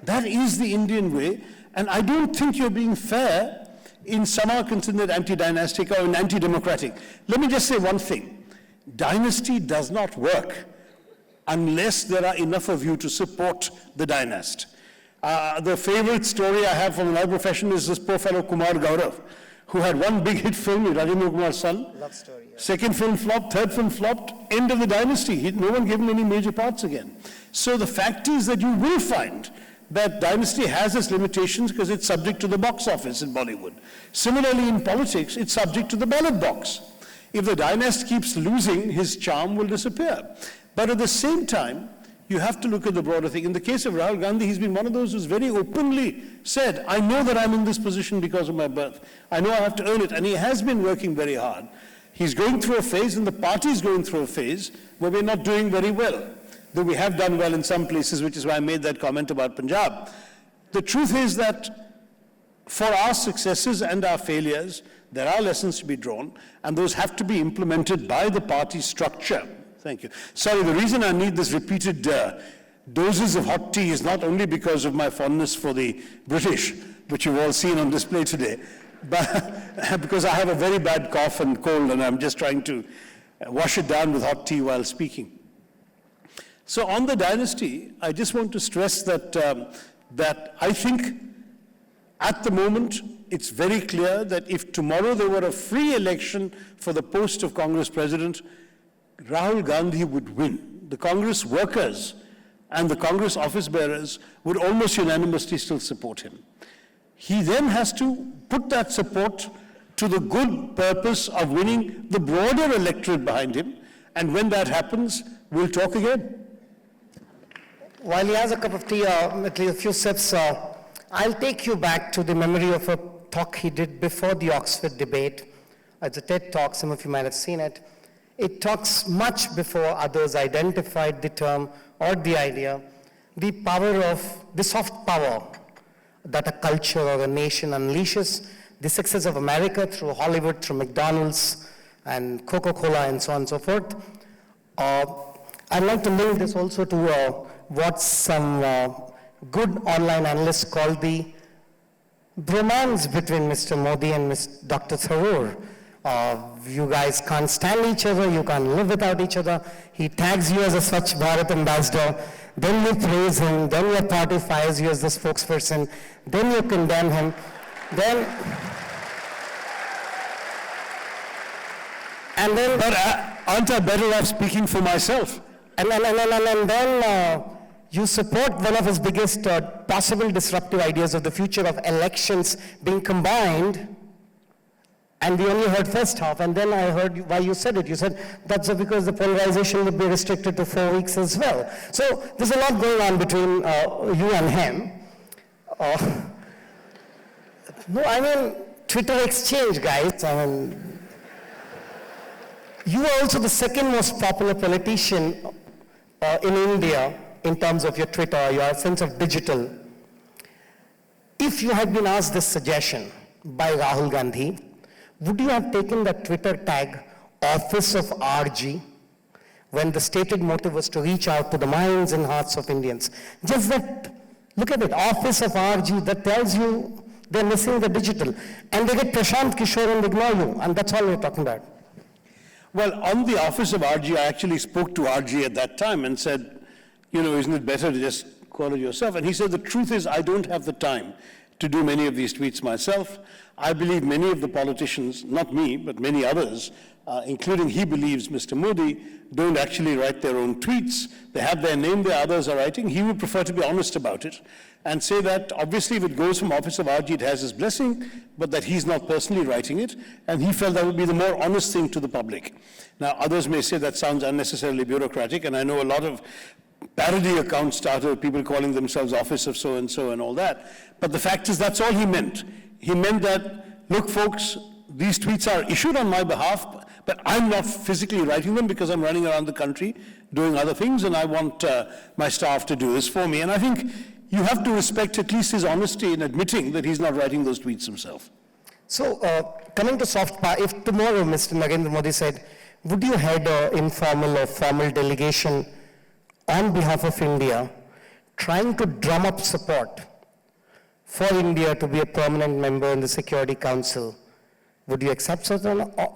that is the Indian way, and I don't think you're being fair in somehow considered anti-dynastic or anti-democratic. Let me just say one thing. Dynasty does not work unless there are enough of you to support the dynast. The favorite story I have from my profession is this poor fellow Kumar Gaurav, who had one big hit film, Rajendra Kumar's son. Love story. Yeah. Second film flopped, third film flopped, end of the dynasty. No one gave him any major parts again. So the fact is that you will find that dynasty has its limitations because it's subject to the box office in Bollywood. Similarly, in politics, it's subject to the ballot box. If the dynast keeps losing, his charm will disappear. But at the same time, you have to look at the broader thing. In the case of Rahul Gandhi, he's been one of those who's very openly said, I know that I'm in this position because of my birth. I know I have to earn it. And he has been working very hard. He's going through a phase, and the party is going through a phase where we're not doing very well. Though we have done well in some places, which is why I made that comment about Punjab. The truth is that for our successes and our failures, there are lessons to be drawn, and those have to be implemented by the party structure. Thank you. Sorry, the reason I need this repeated doses of hot tea is not only because of my fondness for the British, which you've all seen on display today, but because I have a very bad cough and cold, and I'm just trying to wash it down with hot tea while speaking. So on the dynasty, I just want to stress that, that I think at the moment, it's very clear that if tomorrow there were a free election for the post of Congress president, Rahul Gandhi would win. The Congress workers and the Congress office bearers would almost unanimously still support him. He then has to put that support to the good purpose of winning the broader electorate behind him, and when that happens, we'll talk again. While he has a cup of tea, at least a few sips, I'll take you back to the memory of a talk he did before the Oxford debate. It's a TED talk, some of you might have seen it. It talks much before others identified the term or the idea, the power of, the soft power that a culture or a nation unleashes, the success of America through Hollywood, through McDonald's and Coca-Cola and so on and so forth. I'd like to link this also to what some good online analysts call the bromance between Mr. Modi and Dr. Tharoor. You guys can't stand each other, you can't live without each other. He tags you as a Swachh Bharat ambassador, then you praise him, then your party fires you as the spokesperson, then you condemn him, then... And then... But aren't I better off speaking for myself? And then you support one of his biggest possible disruptive ideas of the future of elections being combined, and we only heard first half, and then I heard why you said it. You said that's because the polarization would be restricted to 4 weeks as well. So there's a lot going on between you and him. No, I mean, Twitter exchange, guys. I mean, you are also the second most popular politician in India in terms of your Twitter, your sense of digital. If you had been asked this suggestion by Rahul Gandhi, would you have taken that Twitter tag, Office of RG, when the stated motive was to reach out to the minds and hearts of Indians? Just that, look at it, Office of RG, that tells you they're missing the digital. And they get Prashant Kishore and ignore you, and that's all we're talking about. Well, on the office of RG, I actually spoke to RG at that time and said, you know, isn't it better to just call it yourself? And he said, the truth is, I don't have the time to do many of these tweets myself. I believe many of the politicians, not me, but many others, including he believes Mr. Modi, don't actually write their own tweets. They have their name there, others are writing. He would prefer to be honest about it and say that obviously if it goes from Office of RG, it has his blessing, but that he's not personally writing it, and he felt that would be the more honest thing to the public. Now, others may say that sounds unnecessarily bureaucratic, and I know a lot of parody accounts started, people calling themselves Office of so-and-so and all that, but the fact is that's all he meant. He meant that, look folks, these tweets are issued on my behalf, but I'm not physically writing them because I'm running around the country doing other things, and I want my staff to do this for me. And I think you have to respect at least his honesty in admitting that he's not writing those tweets himself. So, coming to soft power, if tomorrow Mr. Narendra Modi said, would you head an informal or formal delegation on behalf of India, trying to drum up support for India to be a permanent member in the Security Council, would you accept such a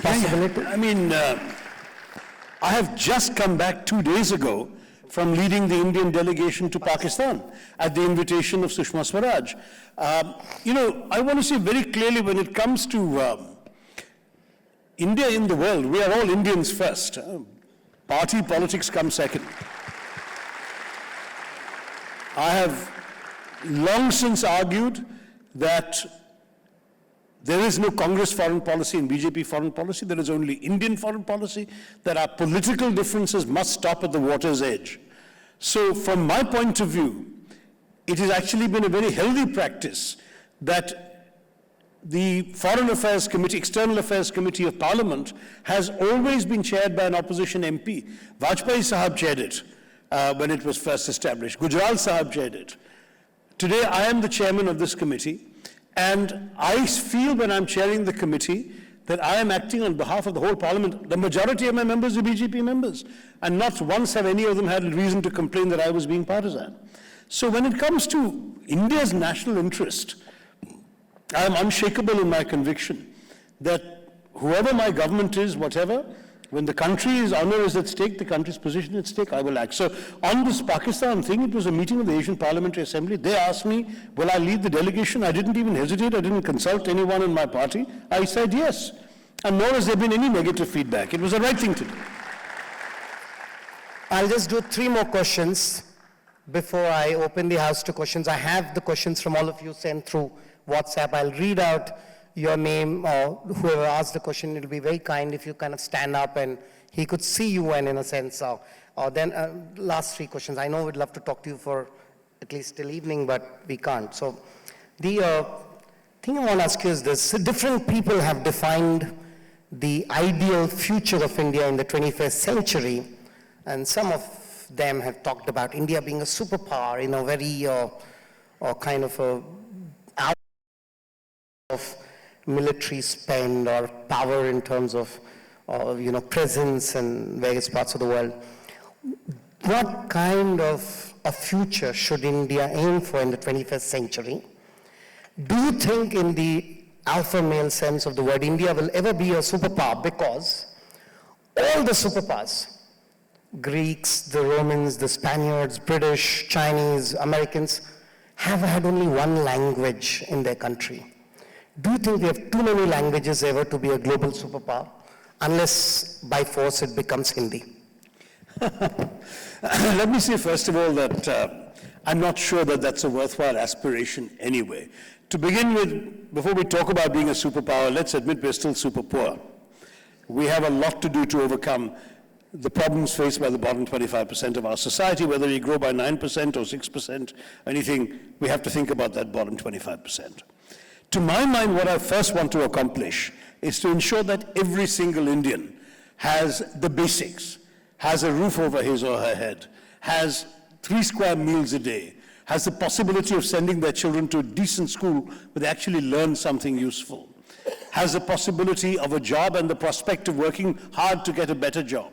possibility? I mean, I have just come back 2 days ago from leading the Indian delegation to Pakistan at the invitation of Sushma Swaraj. You know, I want to say very clearly when it comes to India in the world, we are all Indians first. Party politics come second. I have long since argued that there is no Congress foreign policy and BJP foreign policy. There is only Indian foreign policy, that our political differences must stop at the water's edge. So from my point of view, it has actually been a very healthy practice that the Foreign Affairs Committee, External Affairs Committee of Parliament has always been chaired by an opposition MP. Vajpayee Sahab chaired it when it was first established. Gujral Sahab chaired it. Today I am the chairman of this committee, and I feel when I'm chairing the committee that I am acting on behalf of the whole Parliament. The majority of my members are BJP members, and not once have any of them had reason to complain that I was being partisan. So when it comes to India's national interest, I am unshakable in my conviction that whoever my government is, whatever, when the country's honor is at stake, the country's position at stake, I will act. So on this Pakistan thing, it was a meeting of the Asian Parliamentary Assembly. They asked me, will I lead the delegation? I didn't even hesitate. I didn't consult anyone in my party. I said yes. And nor has there been any negative feedback. It was the right thing to do. I'll just do 3 more questions before I open the house to questions. I have the questions from all of you sent through WhatsApp. I'll read out your name, or whoever asked the question. It'll be very kind if you kind of stand up and he could see you, and in a sense, then last 3 questions. I know we'd love to talk to you for at least till evening, but we can't. So the thing I want to ask you is this. Different people have defined the ideal future of India in the 21st century, and some of them have talked about India being a superpower in a very kind of a out of military spend or power in terms of presence in various parts of the world. What kind of a future should India aim for in the 21st century? Do you think in the alpha male sense of the word, India will ever be a superpower? Because all the superpowers, Greeks, the Romans, the Spaniards, British, Chinese, Americans, have had only one language in their country. Do you think we have too many languages ever to be a global superpower, unless by force it becomes Hindi? Let me say, first of all, that I'm not sure that that's a worthwhile aspiration anyway. To begin with, before we talk about being a superpower, let's admit we're still super poor. We have a lot to do to overcome the problems faced by the bottom 25% of our society. Whether we grow by 9% or 6%, anything, we have to think about that bottom 25%. To my mind, what I first want to accomplish is to ensure that every single Indian has the basics, has a roof over his or her head, has 3 square meals a day, has the possibility of sending their children to a decent school where they actually learn something useful, has the possibility of a job and the prospect of working hard to get a better job.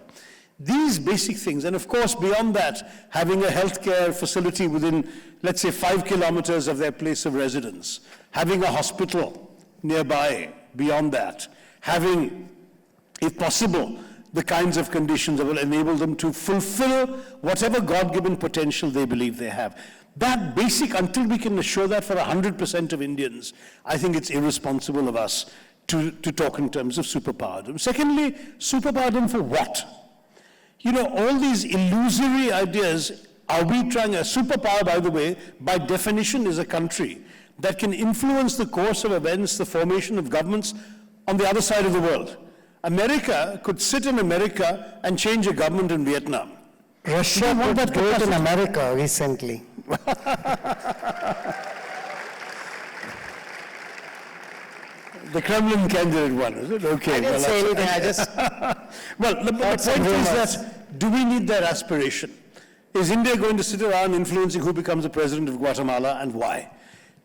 These basic things, and of course beyond that, having a healthcare facility within, let's say, 5 kilometers of their place of residence, having a hospital nearby beyond that, having, if possible, the kinds of conditions that will enable them to fulfill whatever God-given potential they believe they have. That basic, until we can assure that for 100% of Indians, I think it's irresponsible of us to talk in terms of superpowerdom. Secondly, superpowerdom for what? You know, all these illusory ideas, are we trying, a superpower, by the way, by definition is a country that can influence the course of events, the formation of governments on the other side of the world. America could sit in America and change a government in Vietnam. Russia put vote in America recently. The Kremlin candidate one, is it? Okay. I didn't say anything, I just... Well, the point is that, do we need that aspiration? Is India going to sit around influencing who becomes the president of Guatemala and why?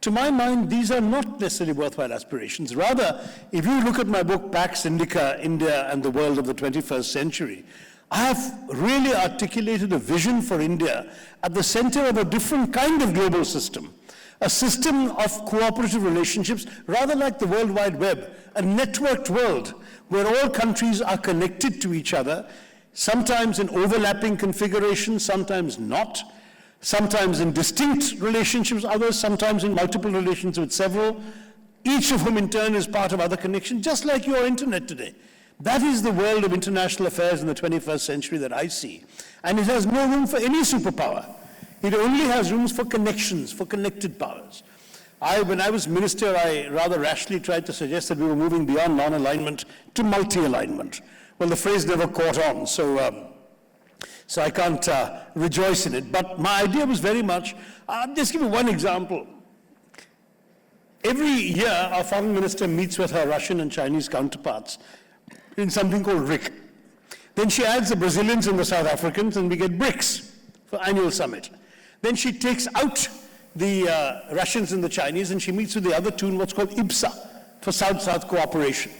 To my mind, these are not necessarily worthwhile aspirations. Rather, if you look at my book, Pax Indica, India and the World of the 21st Century, I have really articulated a vision for India at the center of a different kind of global system, a system of cooperative relationships, rather like the World Wide Web, a networked world where all countries are connected to each other, sometimes in overlapping configurations, sometimes not, sometimes in distinct relationships, others, sometimes in multiple relations with several, each of whom in turn is part of other connections, just like your internet today. That is the world of international affairs in the 21st century that I see. And it has no room for any superpower. It only has rooms for connections, for connected powers. When I was minister, I rather rashly tried to suggest that we were moving beyond non-alignment to multi-alignment. Well, the phrase never caught on, so I can't rejoice in it. But my idea was very much, I'll just give you one example. Every year, our foreign minister meets with her Russian and Chinese counterparts in something called RIC. Then she adds the Brazilians and the South Africans, and we get BRICS for annual summit. Then she takes out the Russians and the Chinese, and she meets with the other two in what's called IBSA, for South-South cooperation.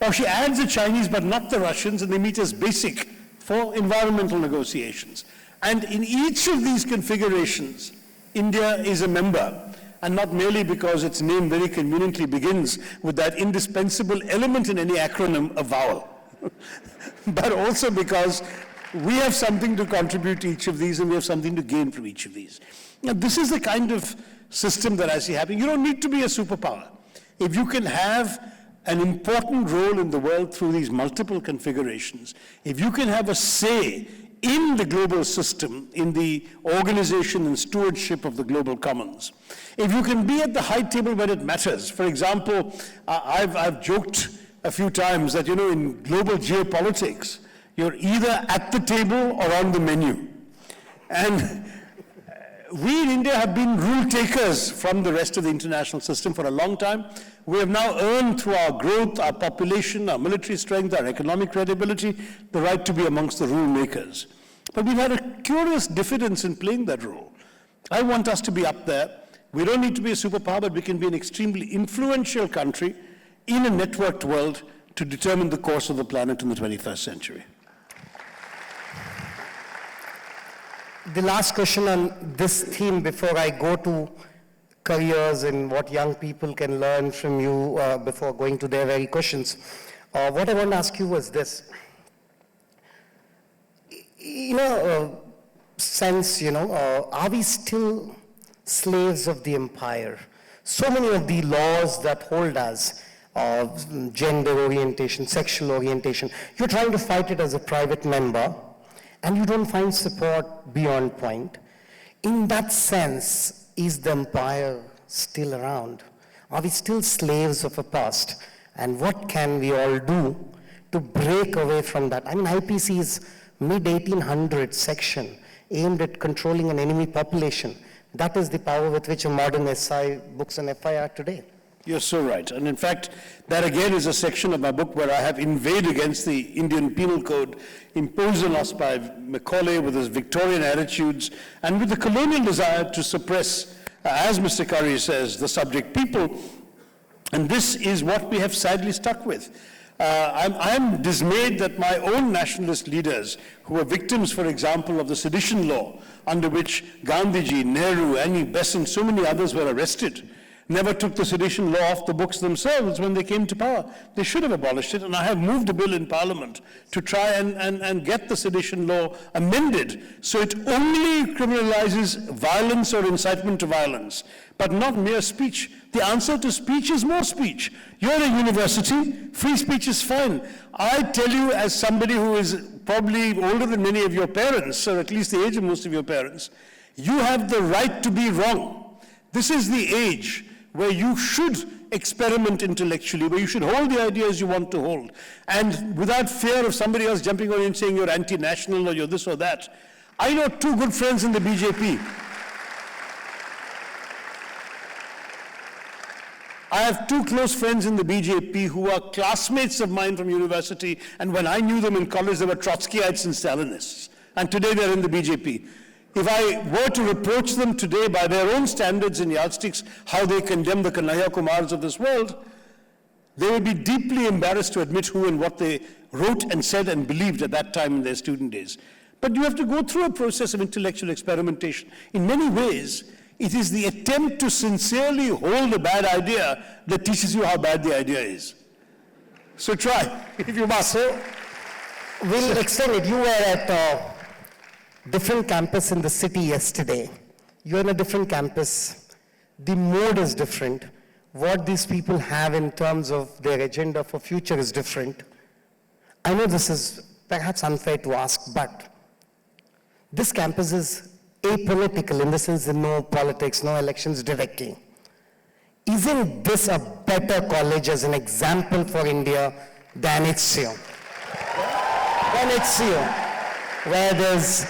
Or she adds the Chinese but not the Russians, and they meet as BASIC for environmental negotiations. And in each of these configurations, India is a member, and not merely because its name very conveniently begins with that indispensable element in any acronym, a vowel, but also because we have something to contribute to each of these, and we have something to gain from each of these. Now, this is the kind of system that I see happening. You don't need to be a superpower. If you can have an important role in the world through these multiple configurations, if you can have a say in the global system, in the organization and stewardship of the global commons, if you can be at the high table when it matters. For example, I've joked a few times that, you know, in global geopolitics, you're either at the table or on the menu. And we in India have been rule takers from the rest of the international system for a long time. We have now earned through our growth, our population, our military strength, our economic credibility, the right to be amongst the rule makers. But we've had a curious diffidence in playing that role. I want us to be up there. We don't need to be a superpower, but we can be an extremely influential country in a networked world to determine the course of the planet in the 21st century. The last question on this theme before I go to careers and what young people can learn from you before going to their very questions. What I want to ask you was this. In a sense, are we still slaves of the empire? So many of the laws that hold us, gender orientation, sexual orientation, you're trying to fight it as a private member, and you don't find support beyond point. In that sense, is the empire still around? Are we still slaves of a past? And what can we all do to break away from that? I mean, IPC is mid-1800s section aimed at controlling an enemy population. That is the power with which a modern SI books an FIR today. You're so right. And in fact, that again is a section of my book where I have inveighed against the Indian Penal Code imposed on us by Macaulay with his Victorian attitudes and with the colonial desire to suppress, as Mr. Curry says, the subject people. And this is what we have sadly stuck with. I'm dismayed that my own nationalist leaders, who were victims, for example, of the sedition law, under which Gandhiji, Nehru, Annie Besant, so many others were arrested, never took the sedition law off the books themselves when they came to power. They should have abolished it, and I have moved a bill in Parliament to try and get the sedition law amended so it only criminalizes violence or incitement to violence, but not mere speech. The answer to speech is more speech. You're a university, free speech is fine. I tell you, as somebody who is probably older than many of your parents, or at least the age of most of your parents, you have the right to be wrong. This is the age where you should experiment intellectually, where you should hold the ideas you want to hold, and without fear of somebody else jumping on you and saying you're anti-national or you're this or that. I know two good friends in the BJP. I have two close friends in the BJP who are classmates of mine from university, and when I knew them in college, they were Trotskyites and Stalinists. And today they're in the BJP. If I were to reproach them today by their own standards and yardsticks, how they condemn the Kanhaiya Kumars of this world, they would be deeply embarrassed to admit who and what they wrote and said and believed at that time in their student days. But you have to go through a process of intellectual experimentation. In many ways, it is the attempt to sincerely hold a bad idea that teaches you how bad the idea is. So try, if you must. So, we'll extend it. You were at different campus in the city yesterday. You're in a different campus. The mode is different. What these people have in terms of their agenda for future is different. I know this is perhaps unfair to ask, but this campus is apolitical in the sense that no politics, no elections directly. Isn't this a better college as an example for India than HCO? Than HCO, where there's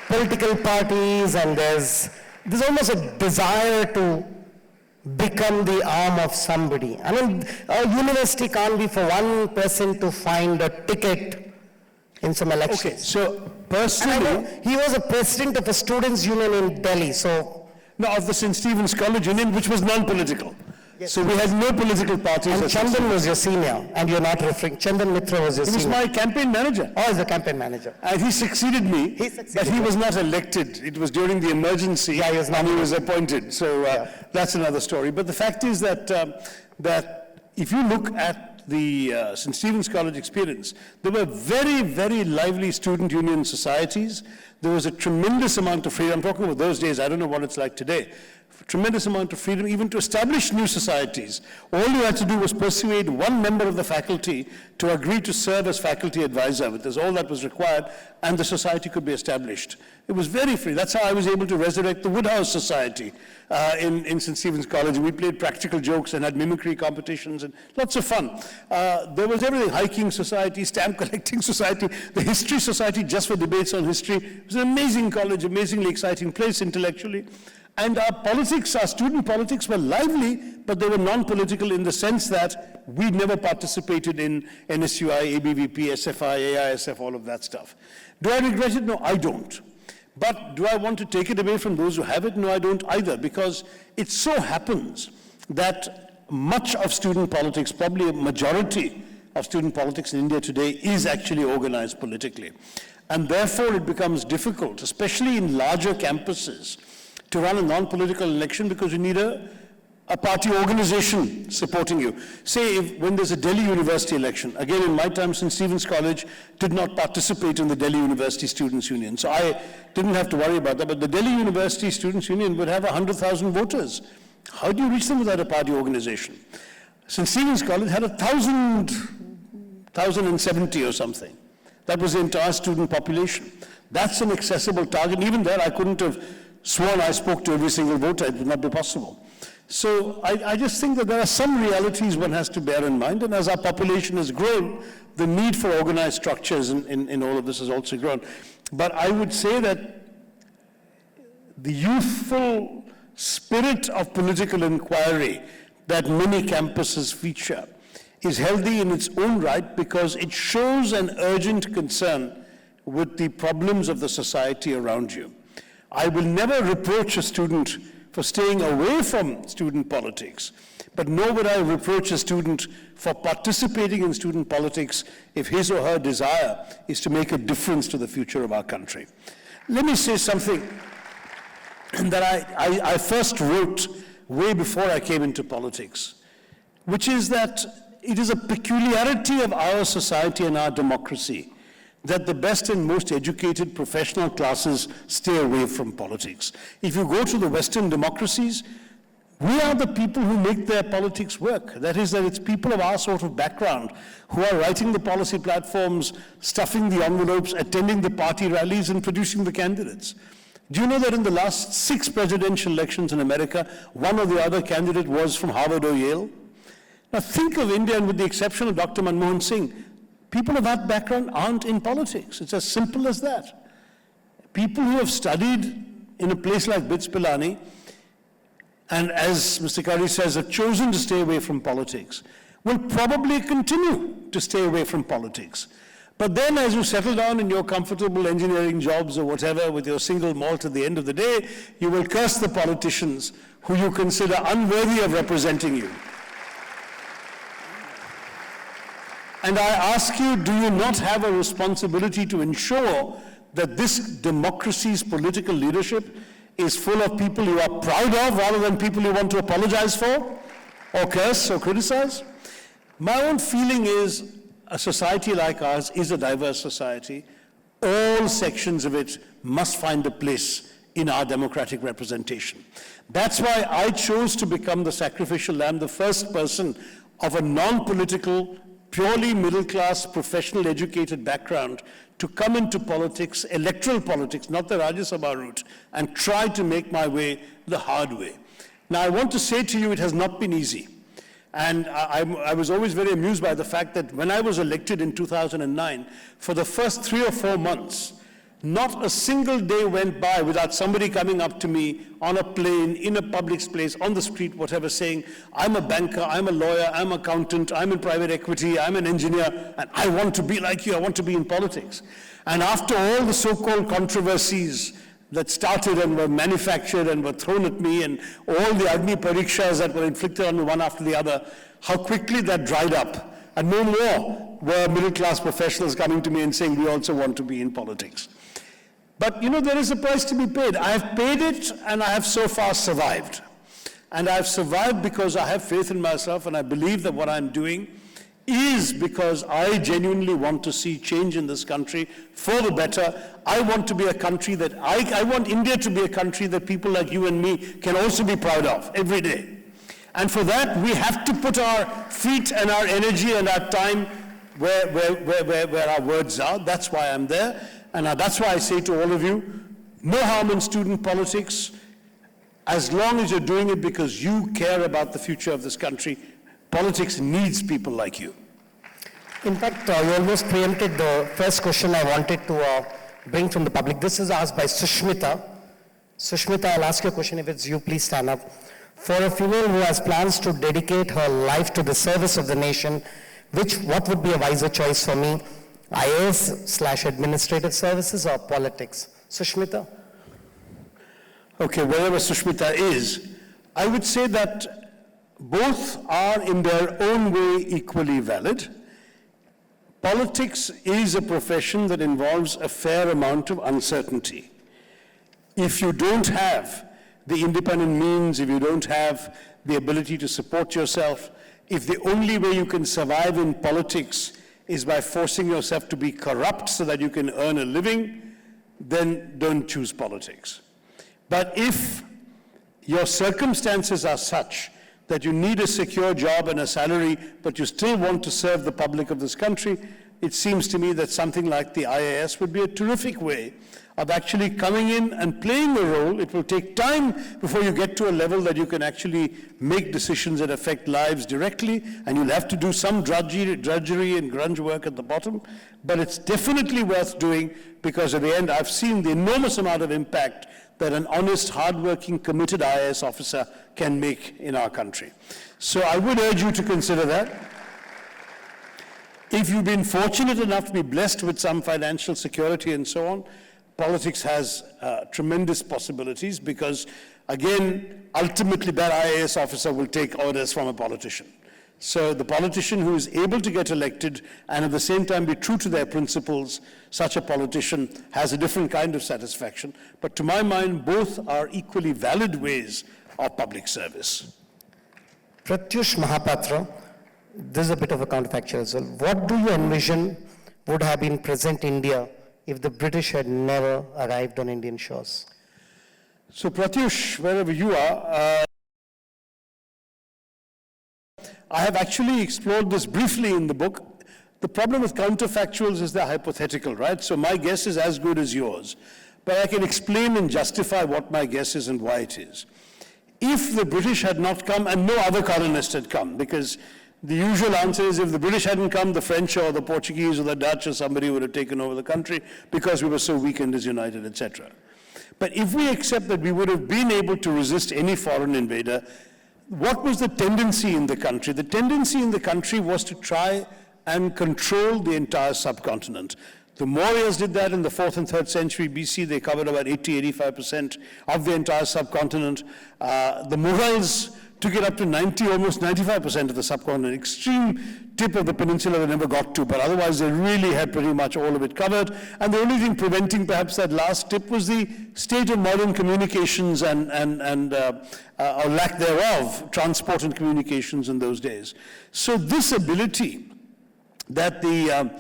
political parties and there's almost a desire to become the arm of somebody. I mean, a university can't be for one person to find a ticket in some elections. Okay, so personally, he was a president of a students' union in Delhi, so. No, of the St. Stephen's College Union, which was non-political. Yes, so we had no political parties. And Chandan was your senior, and you're not referring, Chandan Mitra was your senior. He was my campaign manager. Oh, he's the campaign manager. And he succeeded me, but he was not elected. It was during the emergency, and he was appointed. So that's another story. But the fact is that, that if you look at the St. Stephen's College experience, there were very, very lively student union societies. There was a tremendous amount of freedom. I'm talking about those days. I don't know what it's like today. Tremendous amount of freedom even to establish new societies. All you had to do was persuade one member of the faculty to agree to serve as faculty advisor. That was all that was required, and the society could be established. It was very free. That's how I was able to resurrect the Woodhouse Society in St. Stephen's College. We played practical jokes and had mimicry competitions and lots of fun. There was everything, hiking society, stamp collecting society, the history society just for debates on history. It was an amazing college, amazingly exciting place intellectually. And our politics, our student politics were lively, but they were non-political in the sense that we never participated in NSUI, ABVP, SFI, AISF, all of that stuff. Do I regret it? No, I don't. But do I want to take it away from those who have it? No, I don't either, because it so happens that much of student politics, probably a majority of student politics in India today, is actually organized politically. And therefore it becomes difficult, especially in larger campuses, to run a non-political election, because you need a a party organization supporting you. Say when there's a Delhi University election, again in my time, St. Stephen's College did not participate in the Delhi University Students' Union, so I didn't have to worry about that, but the Delhi University Students' Union would have 100,000 voters. How do you reach them without a party organization? St. Stephen's College had 1,070 or something. That was the entire student population. That's an accessible target. Even there, I couldn't have sworn I spoke to every single voter. It would not be possible. So I just think that there are some realities one has to bear in mind, and as our population has grown, the need for organized structures in all of this has also grown. But I would say that the youthful spirit of political inquiry that many campuses feature is healthy in its own right because it shows an urgent concern with the problems of the society around you. I will never reproach a student for staying away from student politics, but nor would I reproach a student for participating in student politics if his or her desire is to make a difference to the future of our country. Let me say something that I first wrote way before I came into politics, which is that it is a peculiarity of our society and our democracy that the best and most educated professional classes stay away from politics. If you go to the Western democracies, we are the people who make their politics work. That is, that it's people of our sort of background who are writing the policy platforms, stuffing the envelopes, attending the party rallies, and producing the candidates. Do you know that in the last 6 presidential elections in America, one or the other candidate was from Harvard or Yale? Now think of India, and with the exception of Dr. Manmohan Singh, people of that background aren't in politics. It's as simple as that. People who have studied in a place like BITS Pilani, and as Mr. Curry says, have chosen to stay away from politics, will probably continue to stay away from politics. But then as you settle down in your comfortable engineering jobs or whatever with your single malt at the end of the day, you will curse the politicians who you consider unworthy of representing you. And I ask you, do you not have a responsibility to ensure that this democracy's political leadership is full of people you are proud of rather than people you want to apologize for, or curse, or criticize? My own feeling is a society like ours is a diverse society. All sections of it must find a place in our democratic representation. That's why I chose to become the sacrificial lamb, the first person of a non-political, purely middle-class, professional, educated background to come into politics, electoral politics, not the Rajya Sabha route, and try to make my way the hard way. Now, I want to say to you, it has not been easy. And I was always very amused by the fact that when I was elected in 2009, for the first 3 or 4 months, not a single day went by without somebody coming up to me on a plane, in a public place, on the street, whatever, saying, I'm a banker, I'm a lawyer, I'm an accountant, I'm in private equity, I'm an engineer, and I want to be like you, I want to be in politics. And after all the so-called controversies that started and were manufactured and were thrown at me, and all the Agni Parikshas that were inflicted on me one after the other, how quickly that dried up. And no more were middle-class professionals coming to me and saying, we also want to be in politics. But, you know, there is a price to be paid. I have paid it, and I have so far survived. And I have survived because I have faith in myself, and I believe that what I'm doing is because I genuinely want to see change in this country for the better. I want to be a country that, I want India to be a country that people like you and me can also be proud of every day. And for that, we have to put our feet and our energy and our time where our words are. That's why I'm there. And that's why I say to all of you, no harm in student politics, as long as you're doing it because you care about the future of this country. Politics needs people like you. In fact, you almost preempted the first question I wanted to bring from the public. This is asked by Sushmita. Sushmita, I'll ask you a question. If it's you, please stand up. For a female who has plans to dedicate her life to the service of the nation, what would be a wiser choice for me? IAS/administrative services or politics? Sushmita? Okay, wherever Sushmita is, I would say that both are in their own way equally valid. Politics is a profession that involves a fair amount of uncertainty. If you don't have the independent means, if you don't have the ability to support yourself, if the only way you can survive in politics is by forcing yourself to be corrupt so that you can earn a living, then don't choose politics. But if your circumstances are such that you need a secure job and a salary, but you still want to serve the public of this country, it seems to me that something like the IAS would be a terrific way of actually coming in and playing a role. It will take time before you get to a level that you can actually make decisions that affect lives directly, and you'll have to do some drudgery and grunge work at the bottom, but it's definitely worth doing, because at the end I've seen the enormous amount of impact that an honest, hardworking, committed IAS officer can make in our country. So I would urge you to consider that. If you've been fortunate enough to be blessed with some financial security and so on, politics has tremendous possibilities, because, again, ultimately that IAS officer will take orders from a politician. So the politician who is able to get elected and at the same time be true to their principles, such a politician has a different kind of satisfaction. But to my mind, both are equally valid ways of public service. Pratyush Mahapatra, this is a bit of a counterfactual as well. What do you envision would have been present India if the British had never arrived on Indian shores? So Pratyush, wherever you are, I have actually explored this briefly in the book. The problem with counterfactuals is they're hypothetical, right? So my guess is as good as yours. But I can explain and justify what my guess is and why it is. If the British had not come and no other colonist had come, because the usual answer is if the British hadn't come, the French or the Portuguese or the Dutch or somebody would have taken over the country because we were so weak and disunited, etc. But if we accept that we would have been able to resist any foreign invader, what was the tendency in the country? The tendency in the country was to try and control the entire subcontinent. The Mauryas did that in the 4th and 3rd century BC. They covered about 80-85% of the entire subcontinent. The Mughals took it up to 90, almost 95% of the subcontinent. Extreme tip of the peninsula they never got to, but otherwise they really had pretty much all of it covered. And the only thing preventing perhaps that last tip was the state of modern communications and or lack thereof, transport and communications in those days. So this ability that the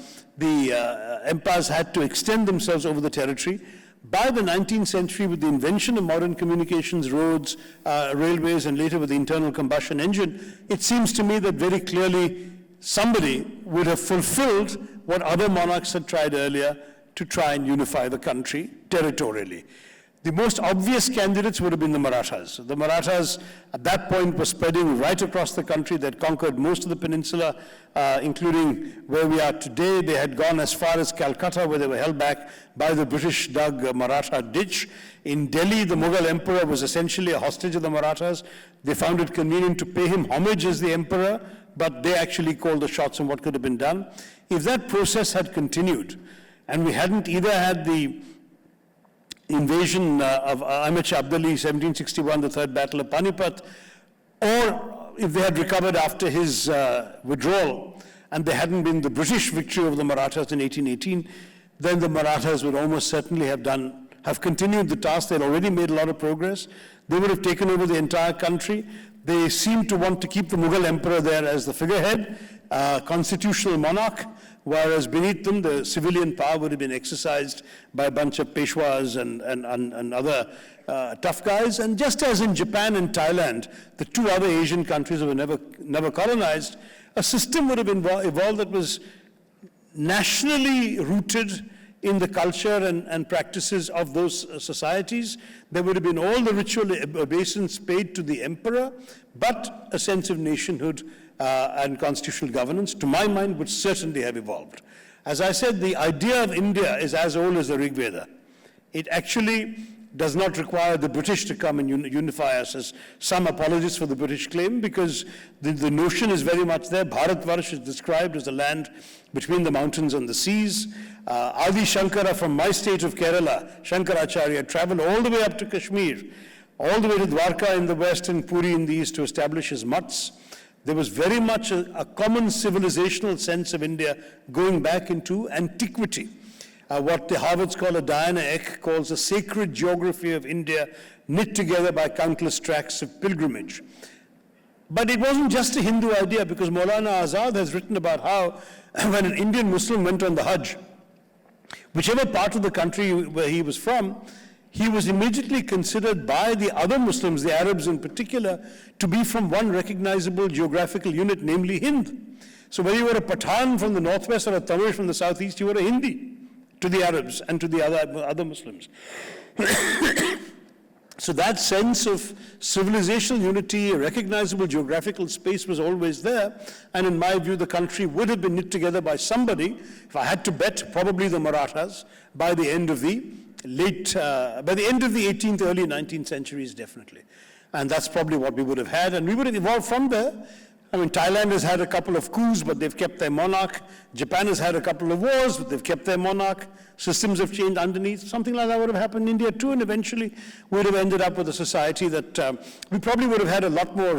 empires had to extend themselves over the territory, by the 19th century, with the invention of modern communications, roads, railways, and later with the internal combustion engine, it seems to me that very clearly somebody would have fulfilled what other monarchs had tried earlier to try and unify the country territorially. The most obvious candidates would have been the Marathas. The Marathas at that point were spreading right across the country. They'd conquered most of the peninsula, including where we are today. They had gone as far as Calcutta, where they were held back by the British dug Maratha ditch. In Delhi, the Mughal emperor was essentially a hostage of the Marathas. They found it convenient to pay him homage as the emperor, but they actually called the shots on what could have been done. If that process had continued, and we hadn't either had the invasion of Ahmed Shah Abdali, 1761, the Third Battle of Panipat, or if they had recovered after his withdrawal and there hadn't been the British victory over the Marathas in 1818, then the Marathas would almost certainly have continued the task. They'd already made a lot of progress. They would have taken over the entire country. They seemed to want to keep the Mughal emperor there as the figurehead, constitutional monarch, whereas beneath them, the civilian power would have been exercised by a bunch of Peshwas and other tough guys. And just as in Japan and Thailand, the two other Asian countries that were never colonized, a system would have evolved that was nationally rooted in the culture and practices of those societies. There would have been all the ritual obeisance paid to the emperor, but a sense of nationhood and constitutional governance, to my mind, would certainly have evolved. As I said, the idea of India is as old as the Rig Veda. It actually does not require the British to come and unify us, as some apologists for the British claim, because the notion is very much there. Bharatvarsh is described as a land between the mountains and the seas. Adi Shankara from my state of Kerala, Shankaracharya, traveled all the way up to Kashmir, all the way to Dwarka in the west and Puri in the east to establish his mutts. There was very much a common civilizational sense of India going back into antiquity. What the Harvards call a Diana Eck calls a sacred geography of India, knit together by countless tracts of pilgrimage. But it wasn't just a Hindu idea, because Maulana Azad has written about how when an Indian Muslim went on the Hajj, whichever part of the country where he was from, he was immediately considered by the other Muslims, the Arabs in particular, to be from one recognizable geographical unit, namely Hind. So whether you were a Pathan from the northwest or a Tamil from the southeast, you were a Hindi to the Arabs and to the other Muslims. So that sense of civilizational unity, a recognizable geographical space was always there, and in my view the country would have been knit together by somebody, if I had to bet, probably the Marathas, by the end of the 18th, early 19th centuries, definitely. And that's probably what we would have had, and we would have evolved from there. I mean, Thailand has had a couple of coups, but they've kept their monarch. Japan has had a couple of wars, but they've kept their monarch. Systems have changed underneath. Something like that would have happened in India too, and eventually we would have ended up with a society that we probably would have had a lot more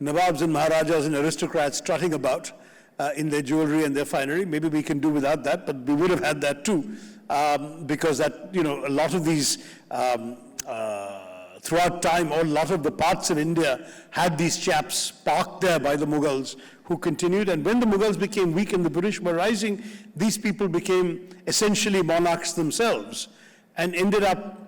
Nawabs and Maharajas and aristocrats strutting about in their jewelry and their finery. Maybe we can do without that, but we would have had that too, because that, you know, a lot of these throughout time, a lot of the parts of India had these chaps parked there by the Mughals who continued. And when the Mughals became weak and the British were rising, these people became essentially monarchs themselves and ended up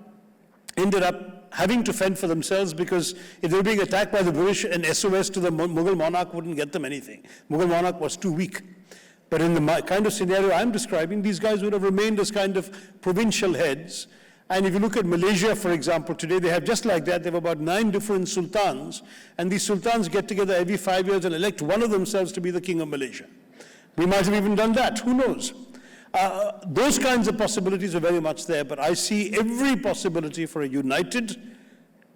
having to fend for themselves, because if they were being attacked by the British, an SOS to the Mughal monarch wouldn't get them anything. Mughal monarch was too weak. But in the kind of scenario I'm describing, these guys would have remained as kind of provincial heads. And if you look at Malaysia, for example, today they have just like that, they have about 9 different sultans, and these sultans get together every 5 years and elect one of themselves to be the king of Malaysia. We might have even done that, who knows? Those kinds of possibilities are very much there, but I see every possibility for a united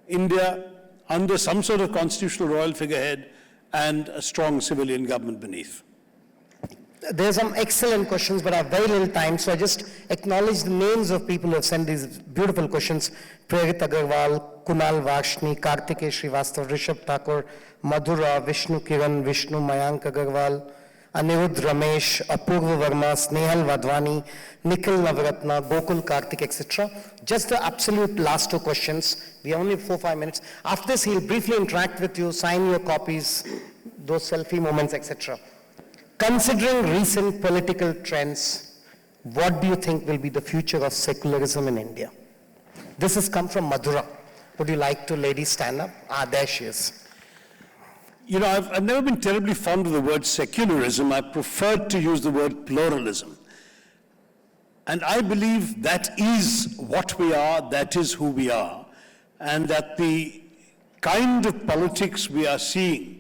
India under some sort of constitutional royal figurehead and a strong civilian government beneath. There's some excellent questions, but I have very little time, so I just acknowledge the names of people who have sent these beautiful questions. Prerit Agarwal, Kunal Vashni, Kartikeya Srivastav, Rishabh Thakur, Madhura, Vishnu Kiran, Vishnu Mayank Agarwal, Anirudh Ramesh, Apurva Verma, Snehal Vadwani, Nikhil Navaratna, Gokul Kartik, etc. Just the absolute last 2 questions. We have only 4-5 minutes. After this, he'll briefly interact with you, sign your copies, those selfie moments, etc. Considering recent political trends, what do you think will be the future of secularism in India? This has come from Madhura. Would you like to, ladies, stand up? There she is. You know, I've never been terribly fond of the word secularism. I prefer to use the word pluralism. And I believe that is what we are, that is who we are. And that the kind of politics we are seeing,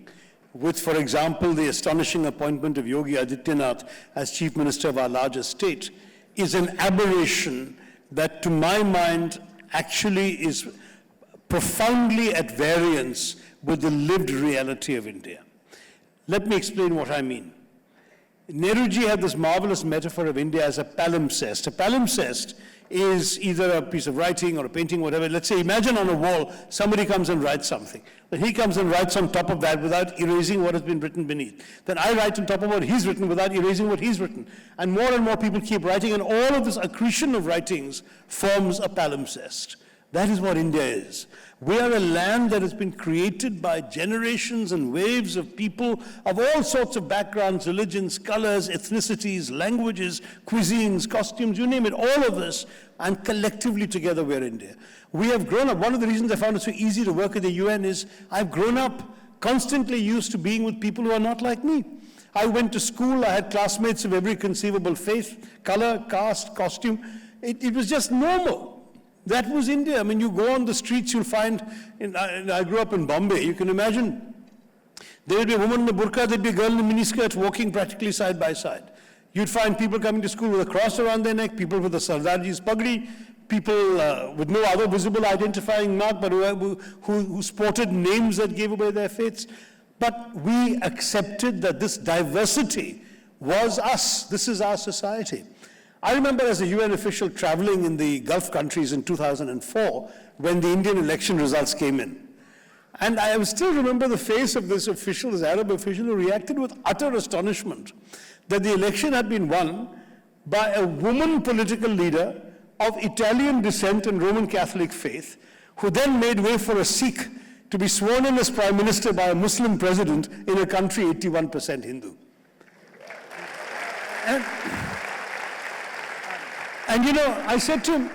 with, for example, the astonishing appointment of Yogi Adityanath as Chief Minister of our largest state, is an aberration that, to my mind, actually is profoundly at variance with the lived reality of India. Let me explain what I mean. Nehruji had this marvelous metaphor of India as a palimpsest. A palimpsest is either a piece of writing or a painting, whatever. Let's say, imagine on a wall, somebody comes and writes something. Then he comes and writes on top of that without erasing what has been written beneath. Then I write on top of what he's written without erasing what he's written. And more people keep writing, and all of this accretion of writings forms a palimpsest. That is what India is. We are a land that has been created by generations and waves of people of all sorts of backgrounds, religions, colors, ethnicities, languages, cuisines, costumes, you name it, all of this, and collectively together we're India. We have grown up. One of the reasons I found it so easy to work at the UN is I've grown up constantly used to being with people who are not like me. I went to school, I had classmates of every conceivable faith, color, caste, costume. It was just normal. That was India. I mean, you go on the streets, you'll find, I grew up in Bombay, you can imagine, there would be a woman in a burqa, there'd be a girl in a miniskirt walking practically side by side. You'd find people coming to school with a cross around their neck, people with a Sardarji's pagdi, people with no other visible identifying mark, but who sported names that gave away their faiths. But we accepted that this diversity was us. This is our society. I remember as a UN official traveling in the Gulf countries in 2004 when the Indian election results came in. And I still remember the face of this official, this Arab official, who reacted with utter astonishment that the election had been won by a woman political leader of Italian descent and Roman Catholic faith, who then made way for a Sikh to be sworn in as Prime Minister by a Muslim president in a country 81% Hindu. And you know, I said to him,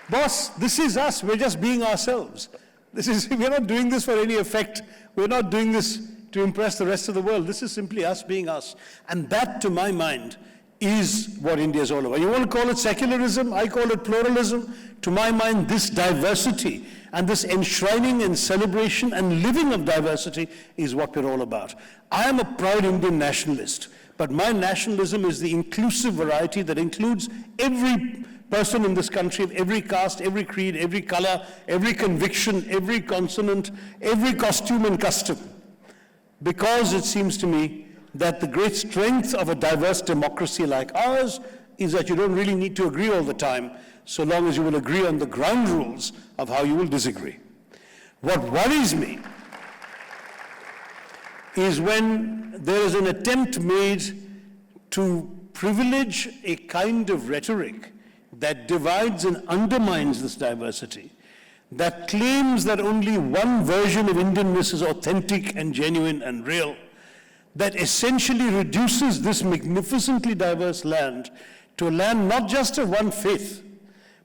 boss, this is us, we're just being ourselves. We're not doing this for any effect. We're not doing this to impress the rest of the world. This is simply us being us. And that, to my mind, is what India is all about. You want to call it secularism, I call it pluralism. To my mind, this diversity and this enshrining and celebration and living of diversity is what we're all about. I am a proud Indian nationalist, but my nationalism is the inclusive variety that includes every person in this country, of every caste, every creed, every color, every conviction, every consonant, every costume and custom. Because it seems to me that the great strength of a diverse democracy like ours is that you don't really need to agree all the time, so long as you will agree on the ground rules of how you will disagree. What worries me is when there is an attempt made to privilege a kind of rhetoric that divides and undermines this diversity, that claims that only one version of Indianness is authentic and genuine and real, that essentially reduces this magnificently diverse land to a land not just of one faith,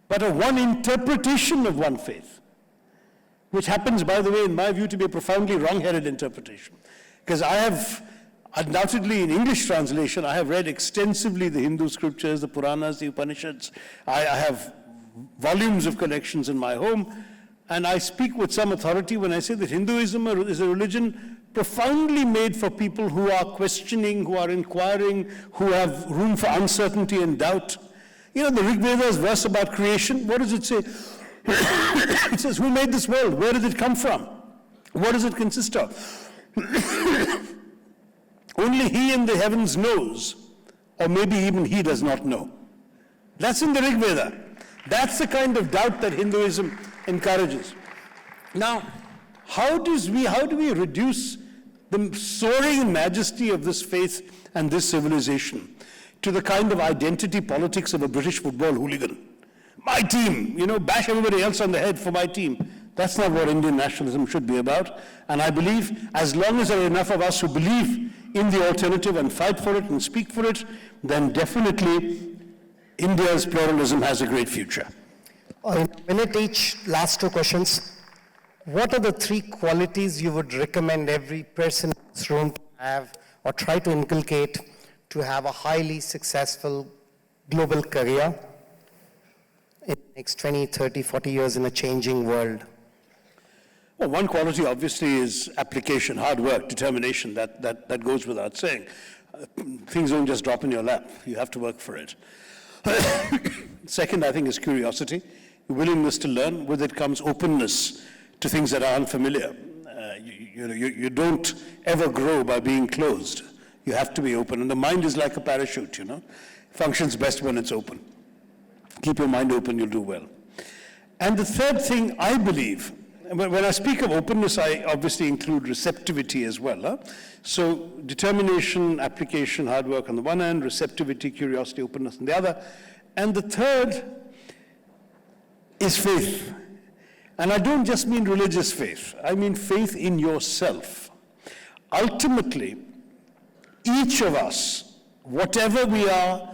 but of one interpretation of one faith, which happens, by the way, in my view, to be a profoundly wrong-headed interpretation. Because I have, undoubtedly in English translation, I have read extensively the Hindu scriptures, the Puranas, the Upanishads. I have volumes of collections in my home, and I speak with some authority when I say that Hinduism is a religion profoundly made for people who are questioning, who are inquiring, who have room for uncertainty and doubt. You know, the Rig Veda's verse about creation, what does it say? It says, who made this world? Where did it come from? What does it consist of? Only he in the heavens knows, or maybe even he does not know. That's in the Rig Veda. That's the kind of doubt that Hinduism encourages. Now, how do we reduce the soaring majesty of this faith and this civilization to the kind of identity politics of a British football hooligan? My team, you know, bash everybody else on the head for my team. That's not what Indian nationalism should be about. And I believe as long as there are enough of us who believe in the alternative and fight for it and speak for it, then definitely India's pluralism has a great future. In a minute each, last two questions. What are the three qualities you would recommend every person in this room to have or try to inculcate to have a highly successful global career in the next 20, 30, 40 years in a changing world? Well, one quality obviously is application, hard work, determination. That goes without saying. Things don't just drop in your lap. You have to work for it. Second, I think, is curiosity, willingness to learn. With it comes openness to things that are unfamiliar. You don't ever grow by being closed. You have to be open. And the mind is like a parachute, you know. Functions best when it's open. Keep your mind open, you'll do well. And the third thing, I believe, when I speak of openness, I obviously include receptivity as well. Huh? So determination, application, hard work on the one hand, receptivity, curiosity, openness on the other. And the third is faith. And I don't just mean religious faith. I mean faith in yourself. Ultimately, each of us, whatever we are,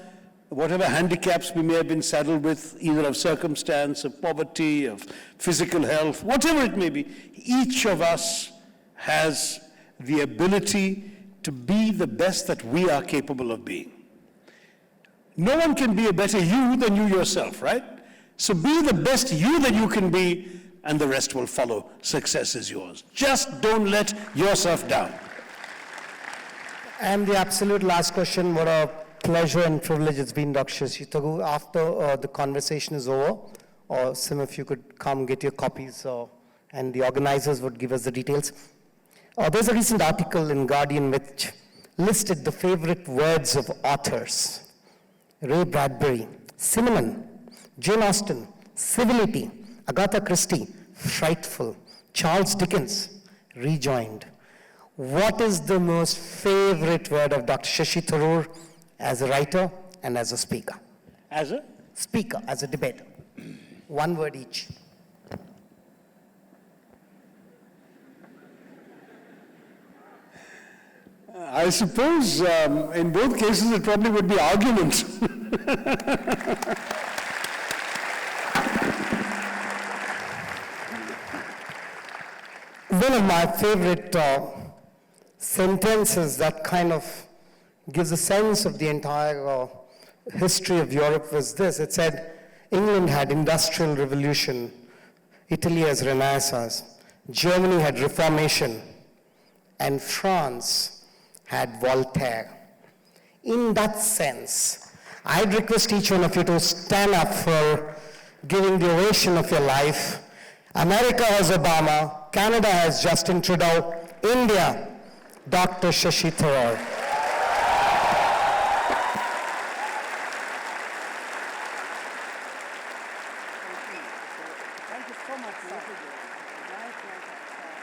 whatever handicaps we may have been saddled with, either of circumstance, of poverty, of physical health, whatever it may be, each of us has the ability to be the best that we are capable of being. No one can be a better you than you yourself, right? So be the best you that you can be, and the rest will follow. Success is yours. Just don't let yourself down. And the absolute last question, what a pleasure and privilege it's been, Dr. Shashi Tharoor. After the conversation is over, or some of you could come get your copies, and the organizers would give us the details. There's a recent article in Guardian which listed the favorite words of authors. Ray Bradbury, cinnamon, Jane Austen, civility, Agatha Christie, frightful, Charles Dickens, rejoined. What is the most favorite word of Dr. Shashi Tharoor as a writer and as a speaker? As a? Speaker, as a debater. One word each. I suppose in both cases it probably would be argument. One of my favorite sentences that kind of gives a sense of the entire history of Europe was this. It said, England had Industrial Revolution, Italy has Renaissance, Germany had Reformation, and France had Voltaire. In that sense, I'd request each one of you to stand up for giving the ovation of your life. America has Obama, Canada has Justin Trudeau, India, Dr. Shashi Tharoor.